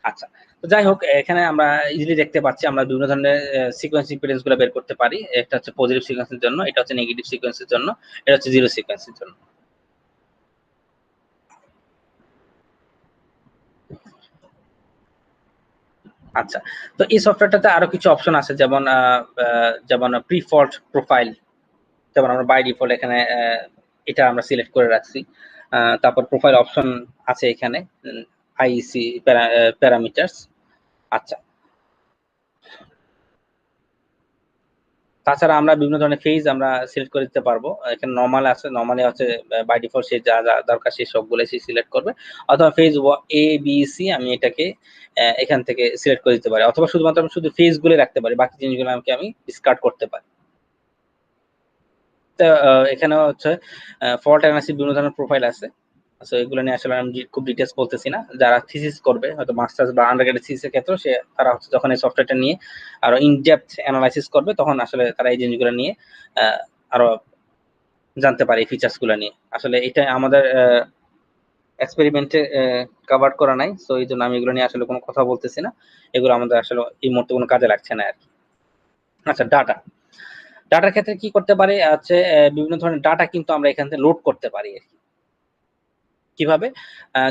আচ্ছা, তো যাই হোক, এখানে আমরা ইজিলি দেখতে পাচ্ছি আমরা বিভিন্ন ধরনের সিকোয়েন্স ইম্পিডেন্স গুলো বের করতে পারি। একটা হচ্ছে পজিটিভ সিকোয়েন্সের জন্য, এটা হচ্ছে নেগেটিভ সিকোয়েন্সের জন্য, এটা হচ্ছে জিরো সিকোয়েন্সের জন্য। আচ্ছা, তো এই সফটওয়্যারটাতে আরো কিছু অপশন আছে, যেমন যেমন প্রি ফল্ট প্রোফাইল, যেমন আমরা বাই ডিফল্ট এখানে এটা আমরা সিলেক্ট করে রাখছি। তারপর প্রোফাইল অপশন আছে এখানে, আইইসি প্যারামিটারস। আচ্ছা, তাছাড়া আমরা বিভিন্ন ধরনের ফেজ আমরা সিলেক্ট করে দিতে পারবো। এখানে নরমাল আছে, নরমালি হচ্ছে বাই ডিফল্ট সে যা যা দরকার সে সবগুলো সে সিলেক্ট করবে। অথবা ফেজ এ বি সি আমি এটাকে এখান থেকে সিলেক্ট করে দিতে পারি, অথবা শুধুমাত্র আমি শুধু ফেজ গুলো রাখতে পারি, বাকি জিনিসগুলো আমি ডিসকার্ড করতে পারি। তো এখানে হচ্ছে ফল্ট অ্যানালাইসিস বিভিন্ন ধরনের প্রোফাইল আছে। সো এগুলো নিয়ে আসলে আমি খুব ডিটেলস বলতেছি না। যারা থিসিস করবে হয়তো মাস্টার্স বা আন্ডারগ্রেড থিসিসের ক্ষেত্রে সে তারা হচ্ছে যখন এই সফটওয়্যারটা নিয়ে আরো ইন ডেপথ অ্যানালাইসিস করবে তখন আসলে তারা এই জিনিসগুলো নিয়ে আরো জানতে পারে, এই ফিচার্স গুলো নিয়ে। আসলে এটা আমাদের এক্সপেরিমেন্টে কভার করা নাই, সো এই জন্য আমি এগুলো নিয়ে আসলে কোনো কথা বলতেছি না। এগুলো আমাদের আসলে এই মুহূর্তে কোনো কাজে লাগছে না আর কি। আচ্ছা, ডাটা, ডাটার ক্ষেত্রে কি করতে পারি হচ্ছে বিভিন্ন ধরনের ডাটা কিন্তু আমরা এখান থেকে লোড করতে পারি আর কি। কিভাবে?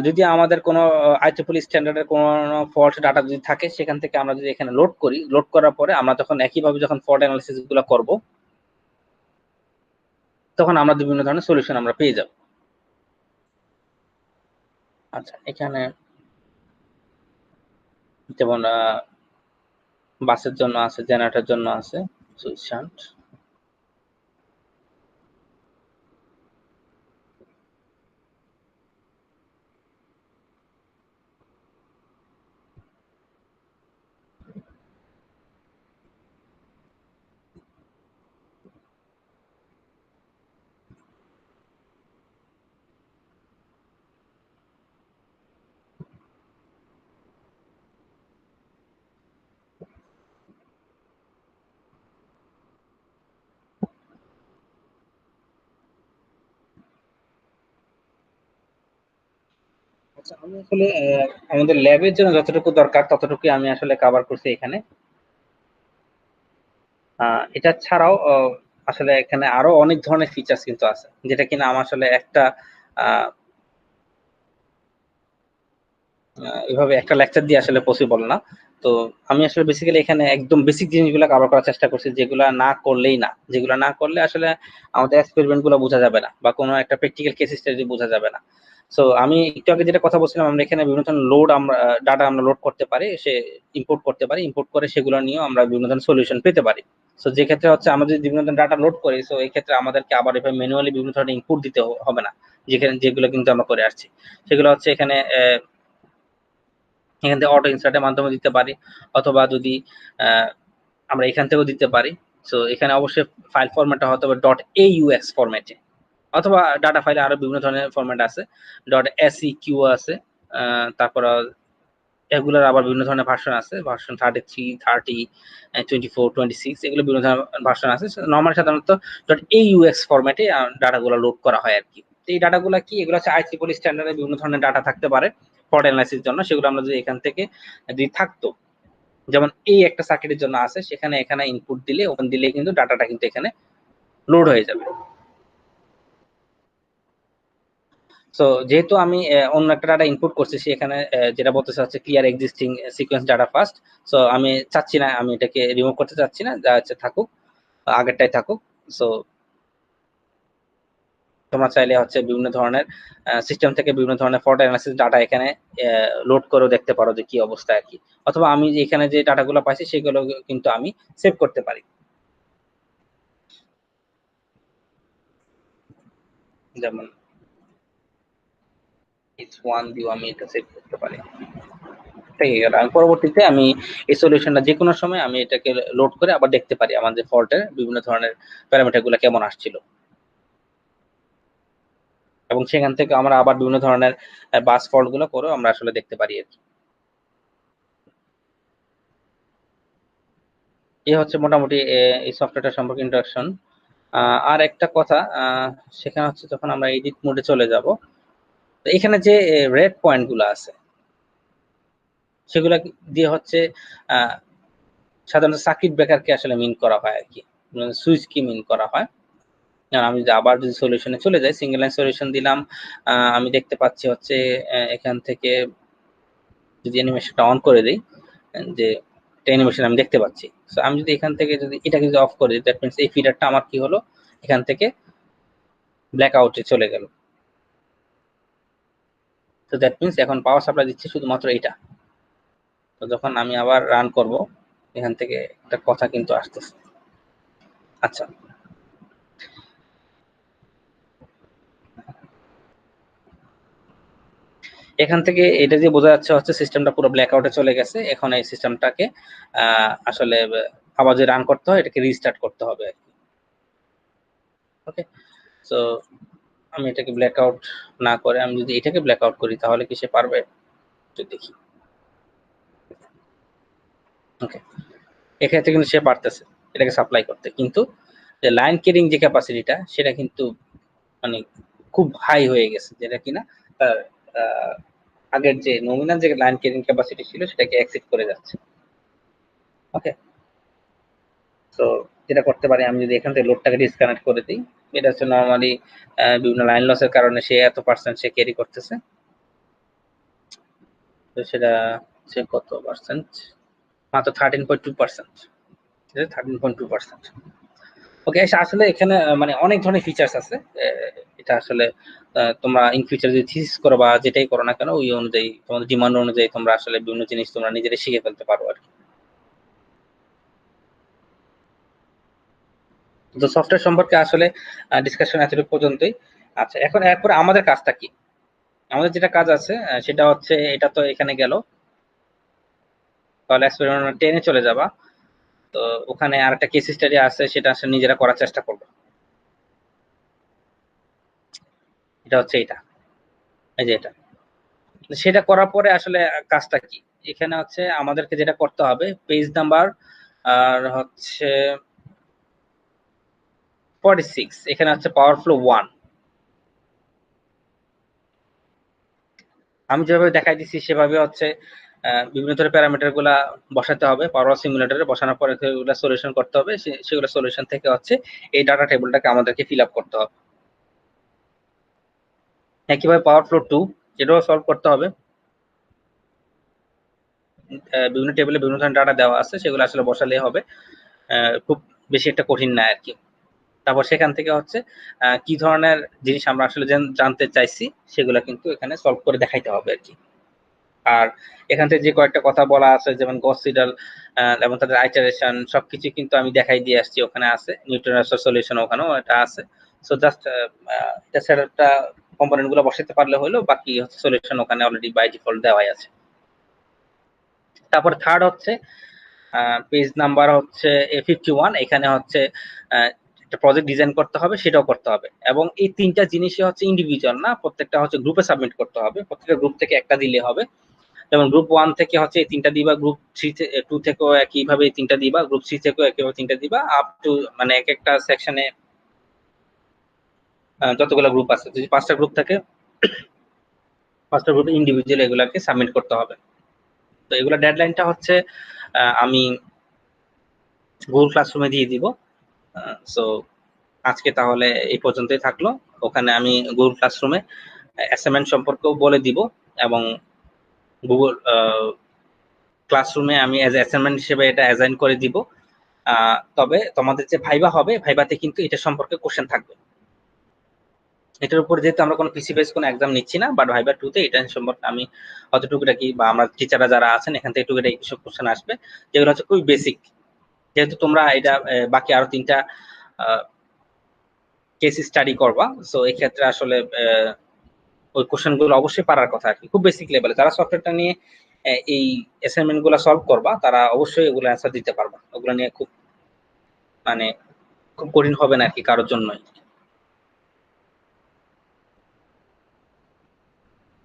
যদি আমাদের কোনো IEEE স্ট্যান্ডার্ডের কোনো ফল্ট ডাটা যদি থাকে, সেখান থেকে আমরা যদি এখানে লোড করি, লোড করার পরে আমরা যখন একইভাবে যখন ফল্ট অ্যানালিসিস গুলো করব, তখন আমরা বিভিন্ন ধরনের সলিউশন আমরা পেয়ে যাব। আচ্ছা, এখানে যেমন বাসের জন্য আছে, জেনারেটরের জন্য আছে সুইচ শান্ট। আচ্ছা, আমি আসলে আমাদের ল্যাবের জন্য যতটুকু দরকার ততটুকুই আমি আসলে কভার করছি এখানে। এটা ছাড়াও আসলে এখানে আরো অনেক ধরনের ফিচার্স কিন্তু আছে, যেটা কিনা আমার আসলে একটা আহ, এভাবে একটা লেকচার দিয়ে আসলে পসিবল না। তো আমি আসলে বেসিক্যালি এখানে একদম বেসিক জিনিসগুলো কভার করার চেষ্টা করছি, যেগুলো না করলেই না, যেগুলো না করলে আসলে আমাদের এক্সপেরিমেন্ট গুলো বোঝা যাবে না, বা কোনো একটা প্র্যাকটিক্যাল কেস স্টাডি বোঝা যাবে না। সো আমি একটু আগে যেটা কথা বলছিলাম, আমরা এখানে বিভিন্ন ধরনের লোড আমরা ডাটা আমরা লোড করতে পারি, সে ইম্পোর্ট করতে পারি, ইম্পোর্ট করে সেগুলো নিয়েও আমরা বিভিন্ন ধরনের সলিউশন পেতে পারি। সো যে ক্ষেত্রে হচ্ছে আমরা যদি বিভিন্ন ধরনের ডাটা লোড করি, সো এই ক্ষেত্রে আমাদেরকে আবার এভাবে ম্যানুয়ালি বিভিন্ন ধরনের ইনপুট দিতে হবে না, যেখানে যেগুলো কিন্তু আমরা করে আসছি। সেগুলো হচ্ছে এখানে এখান থেকে অটো ইনসার্টের মাধ্যমে দিতে পারি, অথবা যদি আহ, আমরা এখান থেকেও দিতে পারি। সো এখানে অবশ্যই ফাইল ফরম্যাটটা হতে হবে .aux ফরম্যাটে, অথবা ডাটা ফাইলে আরো বিভিন্ন ধরনের ফরম্যাট আছে, .seq আছে। তারপর এগুলোর আবার বিভিন্ন ধরনের ভার্সন আছে, ভার্সন 33, 30, 24, 26, এগুলো বিভিন্ন ধরনের ভার্সন আছে। নর্মালি সাধারণত .aux ফরম্যাটে ডাটাগুলো লোড করা হয় আর কি। তো এই ডাটাগুলো কি, এগুলো হচ্ছে IEEE স্ট্যান্ডার্ডে বিভিন্ন ধরনের ডাটা থাকতে পারে ফল্ট অ্যানালাইসিস জন্য। সেগুলো আমরা যদি এখান থেকে যদি থাকতো, যেমন এই একটা সার্কিটের জন্য আছে, সেখানে এখানে ইনপুট দিলে ওপেন দিলে কিন্তু ডাটাটা কিন্তু এখানে লোড হয়ে যাবে। সো যেহেতু আমি অন্য একটা ডাটা ইনপুট করছি, সেখানে যেটা বলতেছে হচ্ছে clear existing sequence data first. So আমি চাচ্ছি না, আমি এটাকে রিমুভ করতে চাচ্ছি না, যা হচ্ছে থাকুক, আগেরটাই থাকুক। সো তোমরা চাইলে হচ্ছে বিভিন্ন ধরনের সিস্টেম থেকে বিভিন্ন ধরনের ফল্ট অ্যানালাইসিস ডাটা এখানে লোড করেও দেখতে পারো যে কি অবস্থা আর কি। অথবা আমি এখানে যে ডাটাগুলো পাইছি সেগুলো কিন্তু আমি সেভ করতে পারি। যেমন H1 দিয়েও আমি এটা সেভ করতে পারি। থেকে গেল, আমি পরবর্তীতে আমি এই সলিউশনটা যে কোনো সময় আমি এটাকে লোড করে আবার দেখতে পারি আমার যে ফল্টের বিভিন্ন ধরনের প্যারামিটার গুলো কেমন আসছিল, এবং সেখান থেকে আমরা আবার বিভিন্ন ধরনের বাস ফল্ট গুলো করেও আমরা আসলে দেখতে পারি আর কি। এই হচ্ছে মোটামুটি এই সফটওয়্যারটা সম্পর্কে ইন্ট্রোডাকশন। আর একটা কথা, সেখানে হচ্ছে যখন আমরা এডিট মোডে চলে যাব, তো এখানে যে রেড পয়েন্ট গুলো আছে সেগুলা দিয়ে হচ্ছে আহ, সাধারণত সার্কিট ব্রেকারকে আসলে মিন করা হয় আর কি, সুইচ কি মিন করা হয়। আর আমি যদি আবার যদি সলিউশনে চলে যাই, সিঙ্গেল লাইন সলিউশন দিলাম, আমি দেখতে পাচ্ছি হচ্ছে এখান থেকে যদি অ্যানিমেশনটা অন করে দিই, যে অ্যানিমেশন আমি দেখতে পাচ্ছি। সো আমি যদি এখান থেকে যদি এটাকে যদি অফ করে দিই, দ্যাট মিনস এই ফিডারটা আমার কি হলো, এখান থেকে ব্ল্যাক আউটে চলে গেল। তো দ্যাট মিনস এখন পাওয়ার সাপ্লাই দিচ্ছে শুধুমাত্র এটা। তো যখন আমি আবার রান করব, এখান থেকে একটা কথা কিন্তু আসতেছে। আচ্ছা, এখান থেকে এটা যে বোঝা যাচ্ছে হচ্ছে সিস্টেমটা পুরো ব্ল্যাক আউটে চলে গেছে। এখন এই সিস্টেমটাকে আসলে আবার যে রান করতে হয়, এটাকে রিস্টার্ট করতে হবে। ওকে, সো আমি এটাকে ব্ল্যাক আউট না করে আমি যদি এটাকে ব্ল্যাক আউট করি, তাহলে কি সে পারবে? একটু দেখি। ওকে, এক্ষেত্রে কিন্তু সে পারতেছে এটাকে সাপ্লাই করতে, কিন্তু যে লাইন ক্যারিং যে ক্যাপাসিটিটা, সেটা কিন্তু মানে খুব হাই হয়ে গেছে, যেটা কিনা তার আহ, আগের যে নমিনাল যে লাইন ক্যারিং ক্যাপাসিটি ছিল সেটাকে এক্সিড করে যাচ্ছে। ওকে, তো যেটা করতে পারি, আমি যদি এখান থেকে লোডটাকে ডিসকানেক্ট করে দিই, এটা হচ্ছে নর্মালি বিভিন্ন লাইন লসের কারণে সে এত পার্সেন্ট সে ক্যারি করতেছে। তো সেটা সে কত পার্সেন্ট, মাত্র 13.2%। 13.2%। ওকে, আসলে এখানে মানে অনেক ধরনের ফিচার্স আছে। এটা আসলে তোমরা ইন ফিউচার যদি থিসিস করো বা যেটাই করো না কেন, ওই অনুযায়ী তোমাদের ডিমান্ড অনুযায়ী তোমরা আসলে বিভিন্ন জিনিস তোমরা নিজেরাই শিখে ফেলতে পারো আর কি। তো সফটওয়্যার সম্পর্কে আসলে ডিসকাশন এতটুকু পর্যন্তই। আচ্ছা, এখন এরপরে আমাদের কাজটা কি? আমাদের যেটা কাজ আছে সেটা হচ্ছে, এটা তো এখানে গেল, তাহলে এক্সপেরিমেন্ট 10-এ চলে যাবা। তো ওখানে আর একটা কেস স্টাডি আছে, সেটা আসলে নিজেরা করার চেষ্টা করবো। এটা হচ্ছে এটা, এই যে এটা। সেটা করার পরে আসলে কাজটা কি? এখানে হচ্ছে আমাদেরকে যেটা করতে হবে, পেজ নাম্বার আর হচ্ছে 46, এখানে হচ্ছে পাওয়ার ফ্লো 1। আমি যেভাবে দেখাই দিচ্ছি সেভাবে হচ্ছে বিভিন্ন ধরনের প্যারামিটার গুলা বসাতে হবে পাওয়ার সিমুলেটরে, বসানোর পরে সেগুলো সলিউশন করতে হবে, সেগুলো সলিউশন থেকে হচ্ছে এই ডাটা টেবিলটাকে আমাদেরকে ফিল আপ করতে হবে। একইভাবে পাওয়ার ফ্লো 2, এটাও সলভ করতে হবে। বিভিন্ন টেবিলে বিভিন্ন ধরনের ডাটা দেওয়া আছে, সেগুলো আসলে বসালেই হবে, খুব বেশি একটা কঠিন না আর কি। তারপর সেখান থেকে হচ্ছে কি ধরনের জিনিস আমরা আসলে জানতে চাইছি, সেগুলো কিন্তু এখানে সলভ করে দেখাইতে হবে আর কি। আর এখান থেকে যে কয়েকটা কথা বলা আছে, যেমন গস সিডাল এবং তাদের আইটারেশন, সবকিছু কিন্তু আমি দেখাই দিয়ে আসছি, ওখানে আছে নিউটন রাফসার সলিউশন, ওখানেও এটা আছে। সো জাস্ট এটা সেটআপটা কম্পোনেন্ট গুলো বসাতে পারলে হলো, বাকি হচ্ছে সলিউশন ওখানে অলরেডি বাই ডিফল্ট দেওয়াই আছে। তারপর থার্ড হচ্ছে পেজ নাম্বার হচ্ছে 51, এখানে হচ্ছে একটা প্রজেক্ট ডিজাইন করতে হবে, সেটাও করতে হবে। এবং এই তিনটা জিনিসই হচ্ছে ইন্ডিভিজুয়াল না, প্রত্যেকটা হচ্ছে গ্রুপে সাবমিট করতে হবে, প্রত্যেকটা গ্রুপ থেকে একটা দিলে হবে। যেমন গ্রুপ 1 থেকে হচ্ছে এই তিনটা দিবা, গ্রুপ 2 থেকেও একইভাবে এই তিনটা দিবা, গ্রুপ 3 থেকেও একইভাবে তিনটা দিবা, আপ টু মানে এক একটা সেকশনে যতগুলো গ্রুপ আছে, যদি 5টা গ্রুপ থাকে, 5টা গ্রুপে ইন্ডিভিজুয়াল এগুলাকে সাবমিট করতে হবে। তো এগুলা ডেডলাইনটা হচ্ছে আমি গুগল ক্লাসরুমে দিয়ে দিব। সো আজকে তাহলে এই পর্যন্তই থাকলো। ওখানে আমি গুগল ক্লাসরুমে অ্যাসাইনমেন্ট সম্পর্কেও বলে দিব, এবং গুগল ক্লাসরুমে আমি অ্যাজ অ্যাসাইনমেন্ট হিসেবে এটা অ্যাসাইন করে দিব। তবে তোমাদের যে ভাইবা হবে, ভাইবাতে কিন্তু এটা সম্পর্কে কোশ্চেন থাকবে। এটার উপর যেহেতু আমরা কোনো পিসি বেস কোনো এক্সাম নিচ্ছি না, বাট ভাইবা 2 তে এটা সম্পর্কে আমি অতটুকুটা কি, বা আমরা টিচাররা যারা আছেন এখান থেকে টুকুটা কিছু কোশ্চেন আসবে, যেগুলো হচ্ছে খুবই বেসিক। যেহেতু তোমরা এটা বাকি আরো 3টা কেস স্টাডি করবা। সো এই ক্ষেত্রে আসলে ওই কোশ্চেন গুলো অবশ্যই পারার কথা আর কি, খুব বেসিক লেভেলে। যারা সফটওয়্যারটা নিয়ে এই অ্যাসাইনমেন্ট গুলো সলভ করবা তারা অবশ্যই এগুলো অ্যান্সার দিতে পারবা, ওগুলো নিয়ে খুব মানে খুব কঠিন হবে না আর কি কারোর জন্যই।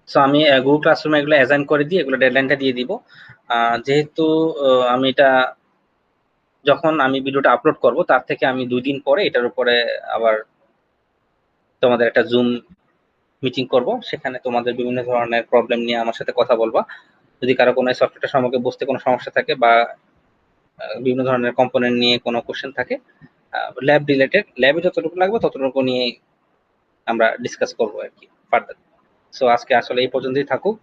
সো আমি গুগল ক্লাসরুমে এগুলো অ্যাসাইন করে দিয়ে এগুলো ডেডলাইনটা দিয়ে দিব। যেহেতু আমি এটা যখন আমি ভিডিওটা আপলোড করব তার থেকে আমি 2 দিন পরে এটার উপরে আবার তোমাদের একটা জুম মিটিং করব, সেখানে তোমাদের বিভিন্ন ধরনের প্রবলেম নিয়ে আমার সাথে কথা বলবা। যদি কারো কোনো সফটওয়্যারটা সম্পর্কে বুঝতে কোনো সমস্যা থাকে বা বিভিন্ন ধরনের কম্পোনেন্ট নিয়ে কোনো কোশ্চেন থাকে, ল্যাব রিলেটেড, ল্যাবে যতটুকু লাগবে ততটুকু নিয়ে আমরা ডিসকাস করবো আর কি ফার্দার। সো আজকে আসলে এই পর্যন্তই থাকুক।